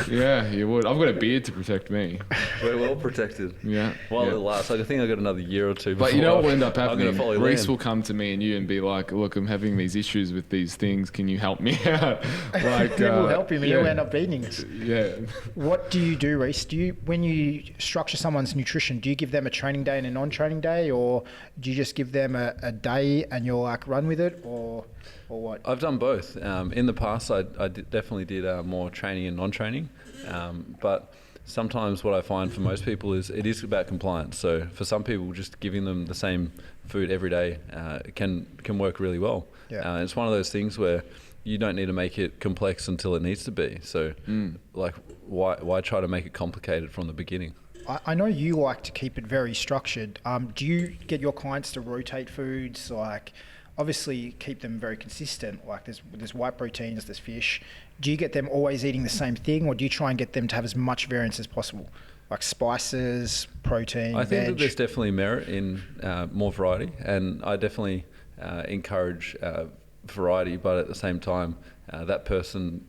Yeah, you would. I've got a beard to protect me. We're well protected. Yeah. While yeah. it lasts, I think I got another year or two. But you know what will end up I'm happening? gonna follow Reese Liam. will come to me and you and be like, look, I'm having these issues with these things. Can you help me out? Like, We will help him and yeah. he'll end up beating us. Yeah. What do you do, Reese? When you structure someone's nutrition, do you give them a training day and a non-training day, or do you just give them a day and you'll like run with it, or what? I've done both. In the past, I definitely did more training and non-training, but sometimes what I find for most people is it is about compliance. So for some people, just giving them the same food every day can work really well. Yeah. It's one of those things where you don't need to make it complex until it needs to be. So like, why try to make it complicated from the beginning? I know you like to keep it very structured. Do you get your clients to rotate foods? Like, obviously keep them very consistent. Like there's white proteins, there's fish. Do you get them always eating the same thing, or do you try and get them to have as much variance as possible? Like spices, protein, I think that veg? there's definitely merit in more variety, and I definitely encourage variety, but at the same time, that person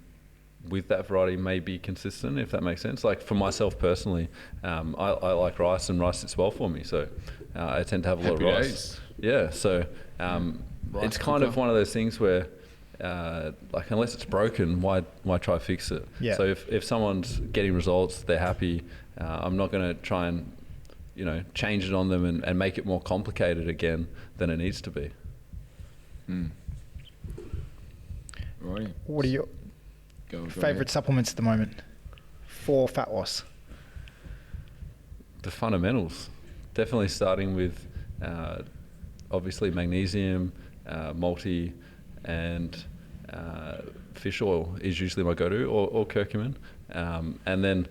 with that variety may be consistent, if that makes sense. Like for myself personally, I like rice, and rice sits well for me, so I tend to have a lot of Happy rice. days. Yeah, so Rice it's kind of cooker. one of those things where like unless it's broken, why try to fix it? Yeah. So if someone's getting results, they're happy, I'm not going to try and change it on them and make it more complicated again than it needs to be. Right. What are your Go favourite supplements at the moment for fat loss? The fundamentals, definitely starting with obviously magnesium, multi, and fish oil is usually my go-to, or curcumin, and then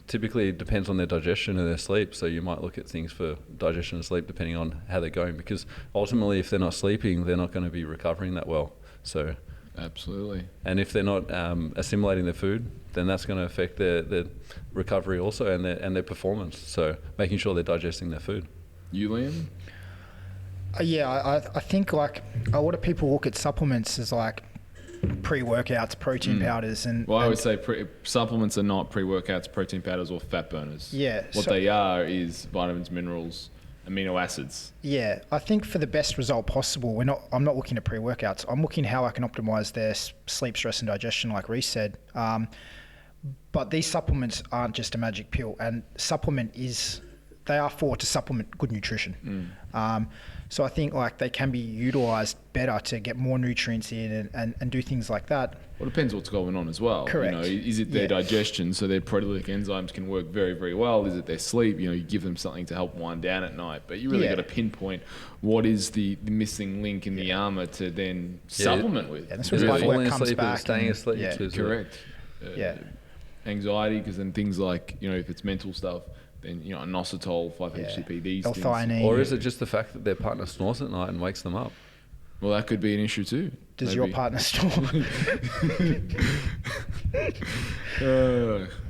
typically it depends on their digestion and their sleep. So you might look at things for digestion and sleep depending on how they're going, because ultimately if they're not sleeping, they're not going to be recovering that well. So Absolutely. and if they're not assimilating their food, then that's going to affect their recovery also, and their performance. So making sure they're digesting their food. You, Liam? Yeah, I think like a lot of people look at supplements as like pre-workouts, protein powders, and Well, I and- would say supplements are not pre-workouts, protein powders, or fat burners. Yeah, What so- they are is vitamins, minerals, amino acids. Yeah, I think for the best result possible, I'm not looking at pre-workouts. I'm looking how I can optimize their sleep, stress, and digestion, like Reese said. But these supplements aren't just a magic pill, and they are to supplement good nutrition. So I think like they can be utilized better to get more nutrients in and do things like that. Well, it depends what's going on as well. Correct. You know, is it their Yeah. digestion, so their proteolytic enzymes can work very, very well? Is it their sleep? You know, you give them something to help wind down at night, but you really Yeah. got to pinpoint what is the missing link in the armor to then supplement with. Yeah, that's Is where it blood falling work comes asleep? Is it back. staying and- asleep? Yeah. Is it- Correct. Yeah. Anxiety, because then things like, you know, if it's mental stuff, then, you know, inositol, 5-HTP, these things. L-theanine. Or is it just the fact that their partner snores at night and wakes them up? Well, that could be an issue too. Does your Maybe. partner snore?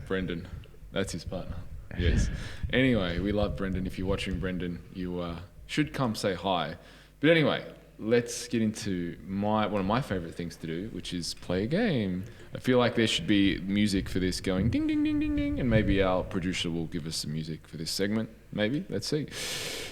Brendan. That's his partner. Yes. Anyway, we love Brendan. If you're watching, Brendan, you should come say hi. But anyway, let's get into one of my favorite things to do, which is play a game. I feel like there should be music for this going ding, ding, ding, ding, ding, and maybe our producer will give us some music for this segment. Maybe. Let's see.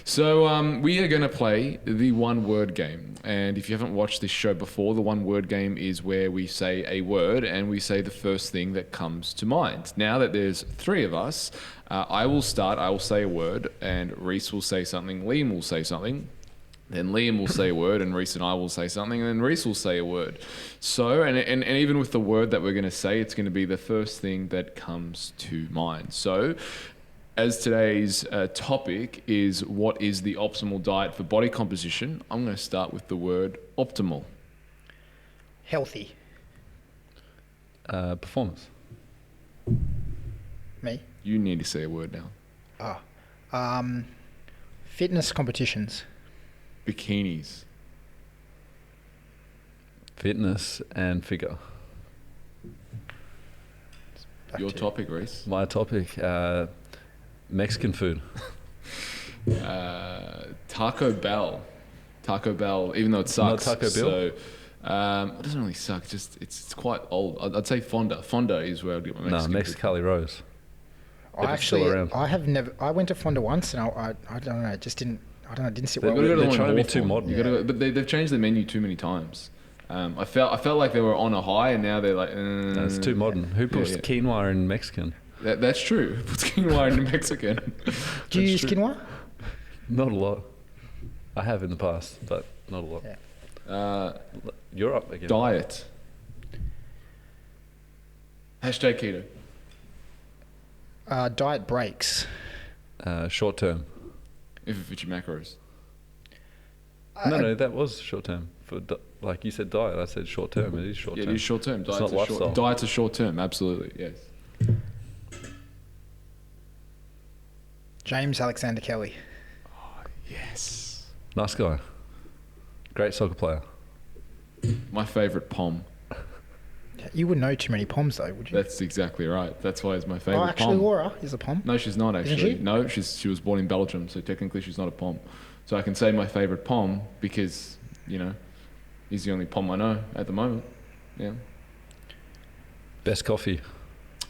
So we are going to play the one-word game. And if you haven't watched this show before, the one-word game is where we say a word and we say the first thing that comes to mind. Now that there's 3 of us, I will start. I will say a word, and Reese will say something. Liam will say something. Then Liam will say a word, and Reese and I will say something, and then Reese will say a word. So, and even with the word that we're going to say, it's going to be the first thing that comes to mind. So, as today's topic is what is the optimal diet for body composition, I'm going to start with the word optimal. Healthy. Performance. Me. You need to say a word now. Fitness competitions. Bikinis. Fitness and figure. Back Your to- topic, Reese. My topic, Mexican food. Taco Bell. Taco Bell, even though it sucks. Not Taco Bell? So, it doesn't really suck. Just it's quite old. I'd say Fonda. Fonda is where I'd get my Mexican. No, Mexicali Rose. I have never. I went to Fonda once, and I don't know. It just didn't. I don't know. It didn't sit well. They've got to go They're to trying to be too Hawthorne. modern. You gotta go, but they've changed the menu too many times. I felt like they were on a high, and now they're like. No, it's too modern. Who puts quinoa in Mexican? That's true. Puts quinoa in Mexican. Do you use That's true. quinoa? Not a lot. I have in the past, but not a lot. Yeah. You're up again. Diet. Hashtag keto. Diet breaks. Short term. If it fits your macros. No, that was short term. Like you said, diet. I said short term. It is short Yeah, term. it is short term. It's not lifestyle. Diet's a short term. Absolutely, yes. James Alexander Kelly. Yes. Nice guy. Great soccer player. My favourite pom. You wouldn't know too many poms though, would you? That's exactly right. That's why he's my favourite Oh, actually, pom. Laura is a pom. No, she's not Isn't actually. she? No, she was born in Belgium, so technically she's not a pom. So I can say my favourite pom because, he's the only pom I know at the moment. Yeah. Best coffee.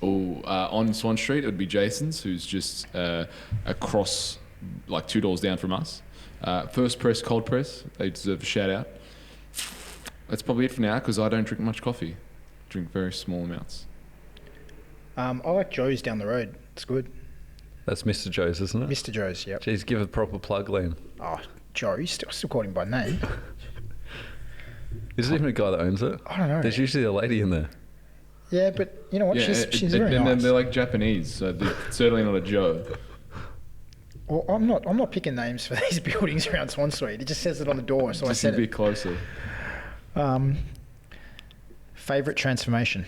Oh, on Swan Street, it would be Jason's, who's just across, like 2 doors down from us. First press, cold press. They deserve a shout out. That's probably it for now because I don't drink much coffee. Drink very small amounts. I like Joe's down the road. It's good. That's Mr. Joe's, isn't it? Mr. Joe's, yep. Jeez, give a proper plug, Liam. Oh, Joe, still call him by name. Is there even a guy that owns it? I don't know. There's usually a lady in there. Yeah, but you know what? Yeah, she's very nice. They're like Japanese, so they're certainly not a Joe. Well, I'm not picking names for these buildings around Swan Street. It just says it on the door, so Just I a said bit it. closer. Favorite transformation?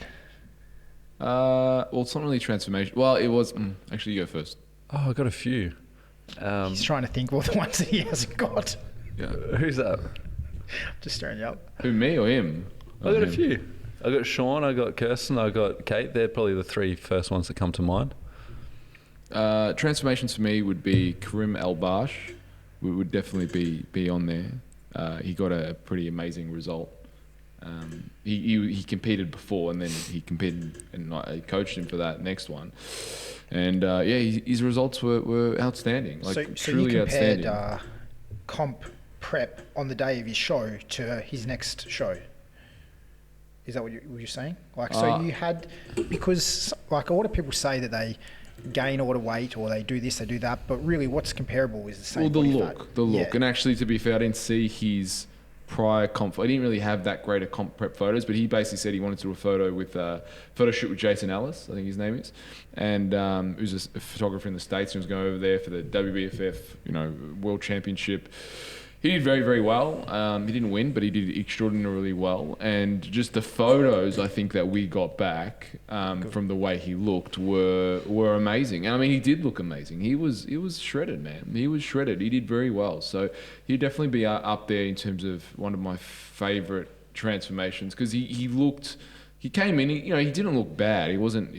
Well, it's not really transformation. Well, it was. Actually, you go first. Oh, I got a few. He's trying to think of all the ones that he hasn't got. Yeah. Who's that? Just stirring you up. Who, me or him? I got a Him. few. I got Sean, I got Kirsten, I got Kate. They're probably the 3 first ones that come to mind. Transformations for me would be Karim El-Bash. Would definitely be on there. He got a pretty amazing result. He competed before, and then he competed, and I coached him for that next one. And his results were outstanding. Like So you truly compared outstanding. comp prep on the day of his show to his next show. Is that what you're saying? Like, so you had, because like a lot of people say that they gain a lot of weight or they do this, they do that, but really what's comparable is the same. Well, the body look, fat. the look. Yeah. And actually, to be fair, I didn't see his prior comp. I didn't really have that great a comp prep photos, but he basically said he wanted to do a photo shoot with Jason Ellis, I think his name is, and who's a photographer in the States, and was going over there for the WBFF, World Championship. He did very, very well. He didn't win, but he did extraordinarily well. And just the photos, I think, that we got back from the way he looked were amazing. And I mean, he did look amazing. He was shredded, man. He was shredded. He did very well. So he'd definitely be up there in terms of one of my favorite transformations because he looked. He came in. He didn't look bad. He wasn't,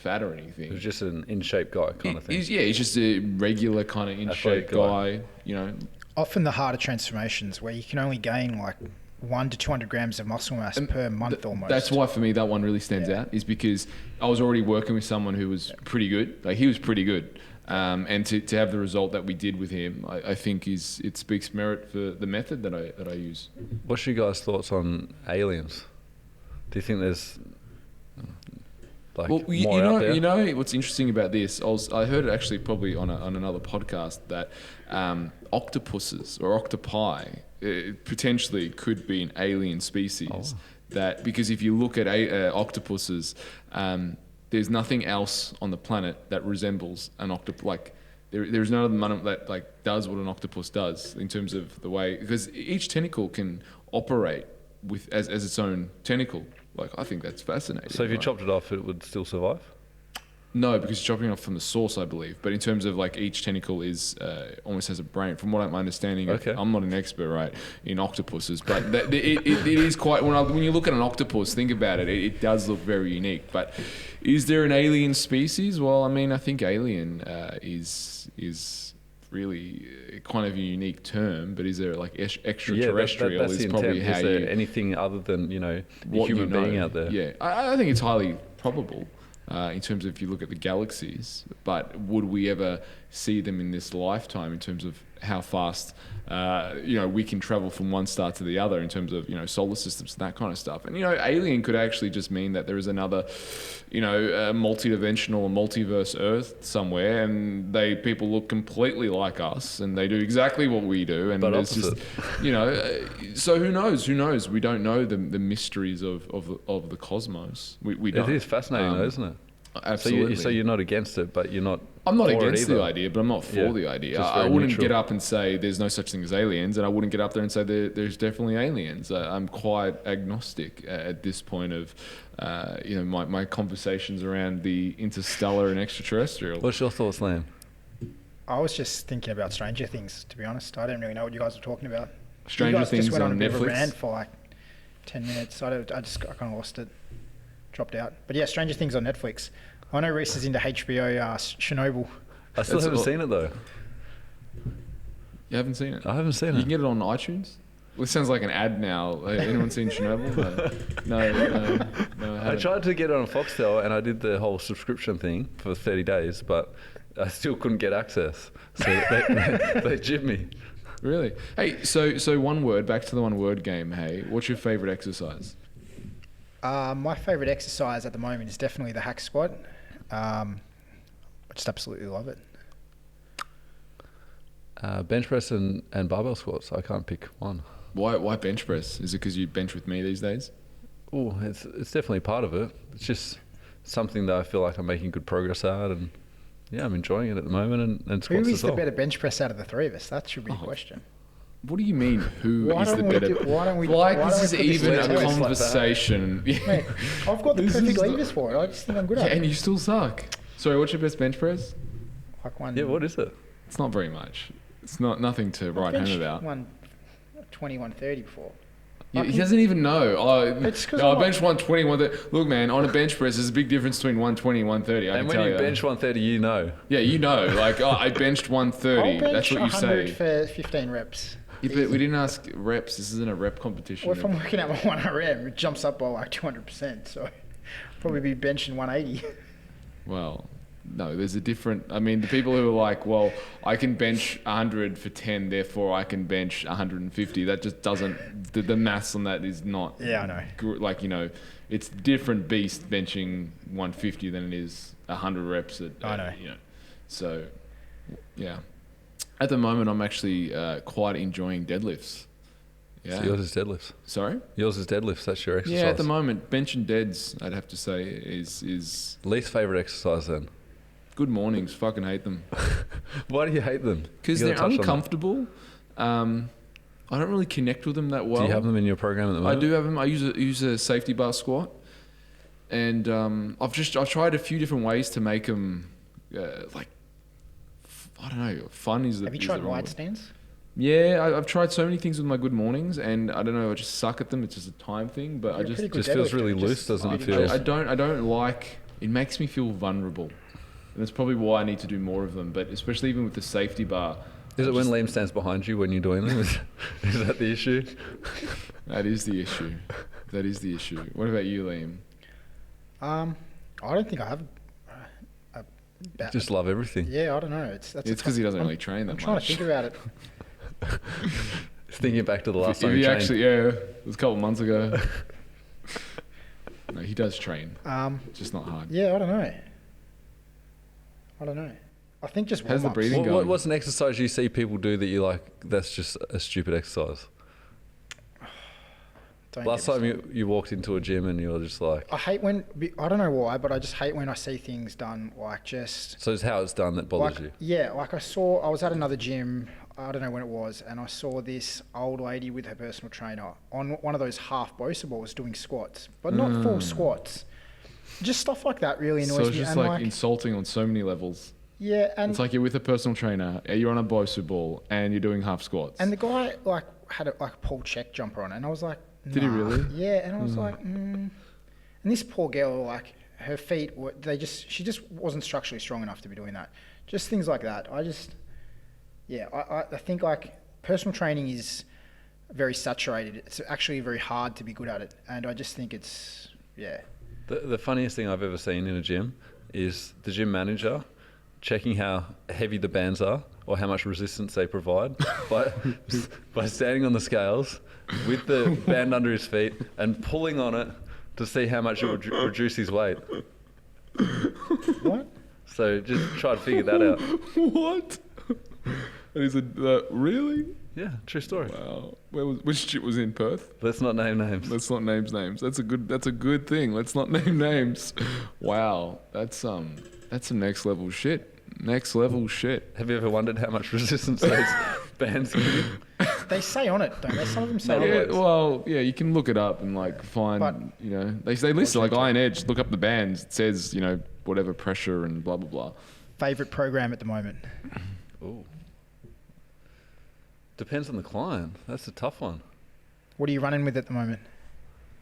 fat or anything. He was just an in-shape guy kind of thing. He's just a regular kind of in-shape Athletic guy. Often the harder transformations where you can only gain like 100 to 200 grams of muscle mass per month almost. That's why for me that one really stands out, is because I was already working with someone who was pretty good. Like he was pretty good. And to have the result that we did with him, I think it speaks merit for the method that I use. What's your guys' thoughts on aliens? Do you think there's more out there? What's interesting about this? I heard it actually probably on another podcast that octopuses or octopi potentially could be an alien species. That because if you look at octopuses, there's nothing else on the planet that resembles an octopus. Like there's none of them that like does what an octopus does in terms of the way, because each tentacle can operate as its own tentacle. Like I think that's fascinating. So if you chopped it off, it would still survive? No, because you're chopping it off from the source, I believe. But in terms of like each tentacle is almost has a brain. From what I'm understanding, Okay. I'm not an expert, right, in octopuses, but it is quite. When you look at an octopus, think about it. It does look very unique. But is there an alien species? Well, I mean, I think alien is really kind of a unique term, but is there like Yeah, extraterrestrial that's is the probably intent. how Is there you anything other than the what human you know. being out there? Yeah, I think it's highly probable in terms of if you look at the galaxies. But would we ever see them in this lifetime in terms of how fast we can travel from one star to the other in terms of solar systems and that kind of stuff? And alien could actually just mean that there is another a multi-dimensional or multiverse Earth somewhere, and people look completely like us, and they do exactly what we do, and But it's just so who knows, we don't know the mysteries of the cosmos. We don't. It is fascinating, though, isn't it? Absolutely. So you're not against it, but you're not. I'm not for it against the either. idea, but I'm not for the idea. Just I very wouldn't neutral. get up and say there's no such thing as aliens, and I wouldn't get up there and say there's definitely aliens. I'm quite agnostic at this point of my conversations around the interstellar and extraterrestrial. What's your thoughts, Liam? I was just thinking about Stranger Things, to be honest. I didn't really know what you guys were talking about. Stranger you guys Things just went on on a bit of a Netflix? rant for like 10 minutes. I kind of lost it, dropped out. But yeah, Stranger Things on Netflix. I know Reese is into HBO Chernobyl. I still That's haven't all- seen it though. You haven't seen it? I haven't seen You it. can get it on iTunes. Well, this sounds like an ad now. Anyone seen Chernobyl? No, I I haven't. tried to get it on Foxtel, and I did the whole subscription thing for 30 days, but I still couldn't get access. So they jibbed me. Really? Hey, so one word, back to the one word game, hey. What's your favourite exercise? My favourite exercise at the moment is definitely the hack squat. I just absolutely love it. Bench press and barbell squats. I can't pick one. Why bench press? Is it because you bench with me these days? Oh, it's definitely part of it. It's just something that I feel like I'm making good progress at, and yeah, I'm enjoying it at the moment. And Who squats is as the well. better bench press out of the three of us? That should be the question. What do you mean? Who Why is the don't we better? do- why don't we- Like why this don't is we put this even to a the test? conversation. Mate, I've got the This perfect is the- levers for it. I just think I'm good Yeah, at and it. you still suck. Sorry, what's your best bench press? Like one. Yeah, what is it? It's not very much. It's nothing to write home about. 120, 130 before. Yeah, he doesn't even know. It's 'cause I I'm bench 120, 130. Look, man, on a bench press, there's a big difference between 120 and 130. I And can when tell you you. bench 130, you know. Yeah, you know. Like, I benched 130. I'll bench That's what you 100 say. for 15 reps. Yeah, but we didn't ask reps. This isn't a rep competition. Or if I'm working at my 1 RM, it jumps up by like 200%. So probably be benching 180. Well, no, there's a different. I mean, the people who are like, well, I can bench 100 for 10, therefore I can bench 150. That just doesn't. The maths on that is not. Yeah, I know. Like, it's different beast benching 150 than it is 100 reps at. I know. So, yeah. At the moment, I'm actually quite enjoying deadlifts. Yeah. So yours is deadlifts. Sorry? Yours is deadlifts. That's your exercise. Yeah, at the moment, bench and deads, I'd have to say, is Least favorite exercise then. good mornings. Fucking hate them. Why do you hate them? Because You they're gotta touch on that. I don't really connect with them that well. Do you have them in your program at the I moment? do have them. I use a safety bar squat, and I've tried a few different ways to make them I don't know. Fun is the. Have you is tried the wrong wide word. stands? Yeah, I've tried so many things with my good mornings, and I don't know. I just suck at them. It's just a time thing. But I You're a just pretty good just feels deadlifter, really just loose, doesn't it really feel? good. I don't like. It makes me feel vulnerable, and that's probably why I need to do more of them. But especially even with the safety bar. Is it I when just- Liam stands behind you when you're doing them? Is that the issue? That is the issue. That is the issue. What about you, Liam? I don't think I have. Just love everything. Yeah, I don't know. That's It's because he doesn't really train that I'm trying much. to think about it. Thinking back to the last If time he he trained. actually, yeah, it was a couple of months ago. No, he does train. It's just not hard. Yeah, I don't know. I think just How's the warm-ups. breathing going? What's an exercise you see people do that you like, that's just a stupid exercise? Don't Last get me time you walked into a gym and you were just like... I hate when, I don't know why, but I just hate when I see things done like just... So it's how it's done that bothers Like, you? yeah, like I was at another gym, I don't know when it was, and I saw this old lady with her personal trainer on one of those half Bosa balls doing squats, but not full squats. Just stuff like that really annoys So it's me. just And like insulting on so many levels. yeah, and It's like you're with a personal trainer, you're on a Bosu ball, and you're doing half squats. and the guy like had a pull check jumper on it, and I was like, Did he nah. really? Yeah, and I was like, And this poor girl, like her feet, she just wasn't structurally strong enough to be doing that. Just things like that. Yeah, I think like personal training is very saturated. It's actually very hard to be good at it, and I just think it's The funniest thing I've ever seen in a gym is the gym manager checking how heavy the bands are or how much resistance they provide by standing on the scales with the band under his feet and pulling on it to see how much it would reduce his weight. What? So just try to figure that out. What? And he said, really? Yeah, true story. Wow. Which gym was in Perth? Let's not name names. Let's not name names. That's a good thing. Let's not name names. Wow. That's some next level shit. Next level shit. Have you ever wondered how much resistance those bands give you? They say on it, don't they? Some of them say No, on Yeah, it. well, yeah, you can look it up and like find, But- they list like Iron Edge, look up the bands. It says, whatever pressure and blah, blah, blah. Favorite program at the moment? Ooh. Depends on the client. That's a tough one. What are you running with at the moment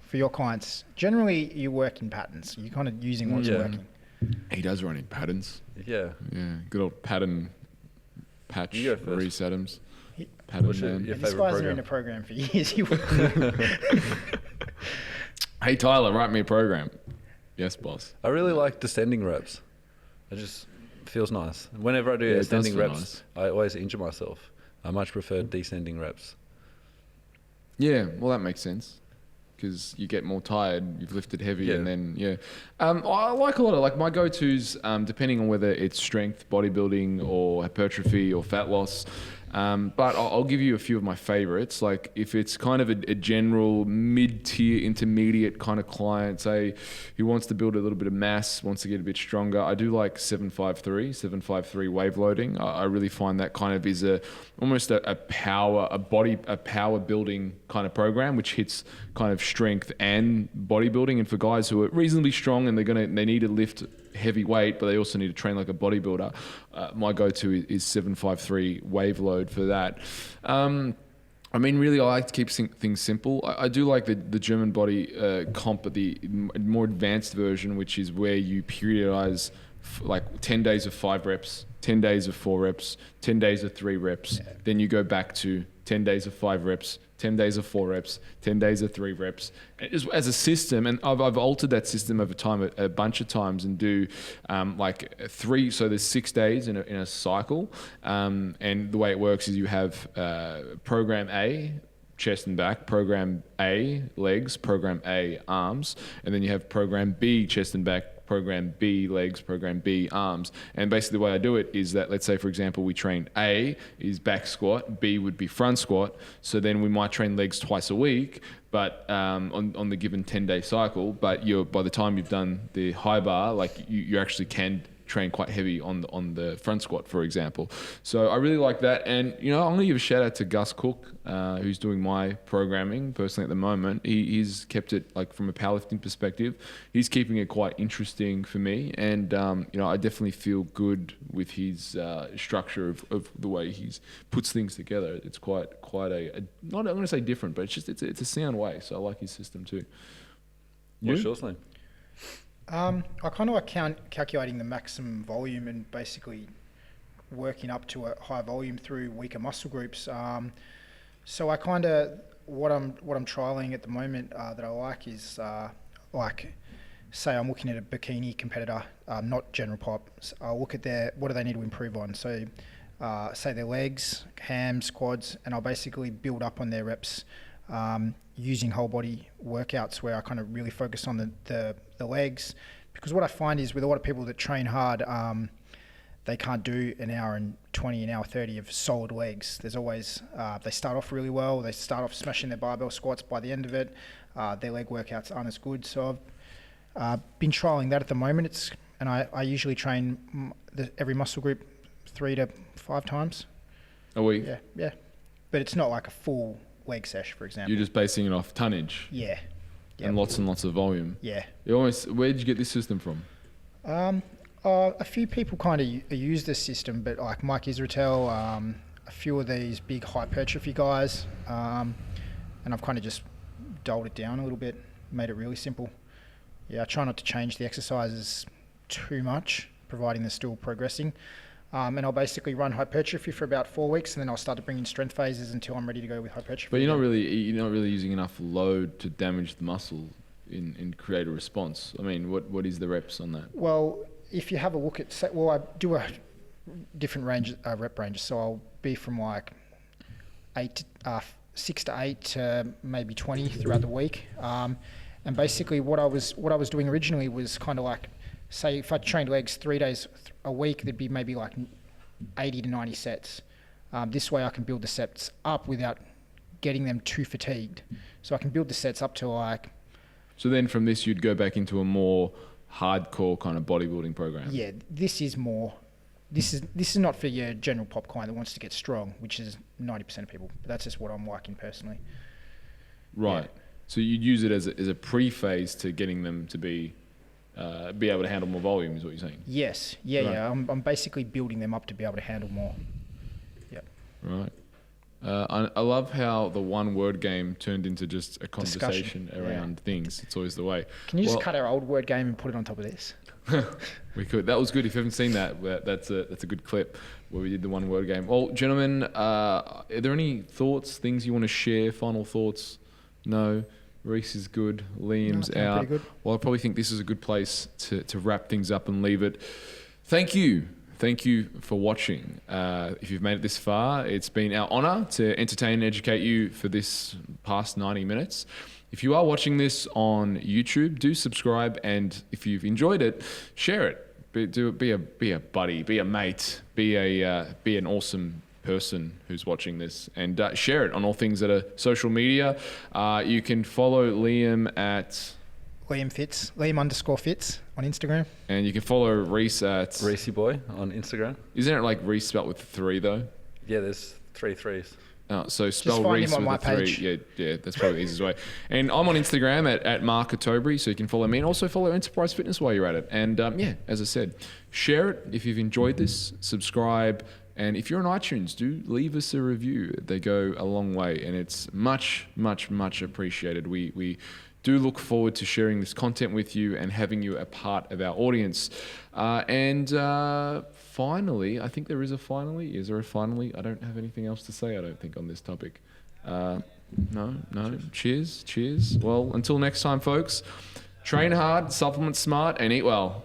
for your clients? Generally, you work in patterns. You're kind of using what's Yeah. working. He does run in patterns. Yeah. Yeah, good old pattern patch, You go first. Reese Adams. Pattern What's your man. your This favourite guy's been in program? a program for years. He Hey, Tyler, write me a program. Yes, boss. I really like descending reps. It just feels nice. Whenever I do Yeah, it does ascending feel reps, nice. I always injure myself. I much prefer descending reps. Yeah, well, that makes sense because you get more tired. You've lifted heavy, Yeah. and then I like a lot of my go-tos, depending on whether it's strength, bodybuilding, or hypertrophy or fat loss. But I'll give you a few of my favorites. Like if it's kind of a general mid-tier, intermediate kind of client, say who wants to build a little bit of mass, wants to get a bit stronger, I do like 753 wave loading. I really find that kind of is almost a power building kind of program, which hits kind of strength and bodybuilding. And for guys who are reasonably strong and they need to lift heavy weight, but they also need to train like a bodybuilder, my go-to is 753 wave load for that. Really, I like to keep things simple. I do like the German body comp, but the more advanced version, which is where you periodize like 10 days of 5 reps, 10 days of 4 reps, 10 days of 3 reps. Yeah. Then you go back to 10 days of 5 reps, 10 days of 4 reps, 10 days of 3 reps, as a system. And I've altered that system over time a bunch of times and do like 3. So there's 6 days in a cycle. And the way it works is you have program A, chest and back, program A, legs, program A, arms, and then you have program B, chest and back, program B, legs, program B, arms. And basically the way I do it is that, let's say, for example, we train A is back squat, B would be front squat. So then we might train legs twice a week, but on the given 10-day cycle, but by the time you've done the high bar, like you actually can train quite heavy on the front squat, for example. So I really like that. And, I'm going to give a shout out to Gus Cook, who's doing my programming personally at the moment. He's kept it, like, from a powerlifting perspective, he's keeping it quite interesting for me. And, I definitely feel good with his structure of the way he puts things together. It's quite a not, I'm going to say different, but it's a sound way. So I like his system too. What's yours name? I kind of like calculating the maximum volume and basically working up to a high volume through weaker muscle groups. So I kind of what I'm trialing at the moment that I like is like, say I'm looking at a bikini competitor, not general pop. So I'll look at what do they need to improve on. So say their legs, hams, quads, and I'll basically build up on their reps. Using whole body workouts where I kind of really focus on the legs, because what I find is with a lot of people that train hard, they can't do an hour and 20, an hour 30 of solid legs. There's always, they start off really well, they start off smashing their barbell squats. By the end of it, their leg workouts aren't as good. So I've been trialing that at the moment. I usually train every muscle group 3 to 5 times a week. Yeah, but it's not like a full leg sesh, for example. You're just basing it off tonnage. Yeah. And lots of volume. Yeah. Where did you get this system from? A few people kind of use this system, but like Mike Israetel, a few of these big hypertrophy guys, and I've kind of just doled it down a little bit, made it really simple. Yeah, I try not to change the exercises too much, providing they're still progressing. And I'll basically run hypertrophy for about 4 weeks, and then I'll start to bring in strength phases until I'm ready to go with hypertrophy. But you're not really using enough load to damage the muscle and create a response. I mean, what is the reps on that? Well, if you have a look at, I do a different rep ranges. So I'll be from like 6 to 8 to maybe 20 throughout the week. And basically, what I was doing originally was kind of like, say, if I trained legs 3 days a week, there'd be maybe like 80 to 90 sets. This way, I can build the sets up without getting them too fatigued. So I can build the sets up to like. So then from this, you'd go back into a more hardcore kind of bodybuilding program. Yeah, this is not for your general pop client that wants to get strong, which is 90% of people. But that's just what I'm liking personally. Right. Yeah. So you'd use it as a pre-phase to getting them to be able to handle more volume, is what you're saying? Yes. Yeah, Right. yeah. I'm basically building them up to be able to handle more. Yeah. Right. I love how the one word game turned into just a conversation around things. It's always the way. Can you just cut our old word game and put it on top of this? We could. That was good. If you haven't seen that, that's a good clip where we did the one word game. Well, gentlemen, are there any thoughts, things you want to share? Final thoughts? No. Reese is good. Liam's out. pretty good. Well, I probably think this is a good place to wrap things up and leave it. Thank you for watching. If you've made it this far, it's been our honor to entertain and educate you for this past 90 minutes. If you are watching this on YouTube, do subscribe, and if you've enjoyed it, share it. Be a buddy, be a mate, be an awesome person who's watching this, and share it on all things that are social media. You can follow Liam at Liam_Fitz on Instagram. and you can follow Reese at Reese Boy on Instagram. Isn't it like Reese spelled with 3 though? Yeah, there's 3 3s. So spell find Reese him on with my a 3. page. Yeah, that's probably the easiest way. And I'm on Instagram at Mark Atobri, so you can follow me, and also follow Enterprise Fitness while you're at it. And as I said, share it if you've enjoyed this, subscribe, and if you're on iTunes, do leave us a review. They go a long way, and it's much, much, much appreciated. We do look forward to sharing this content with you and having you a part of our audience. Finally, I think there is a finally. Is there a finally? I don't have anything else to say, I don't think, on this topic. No. Cheers. Well, until next time, folks, train hard, supplement smart, and eat well.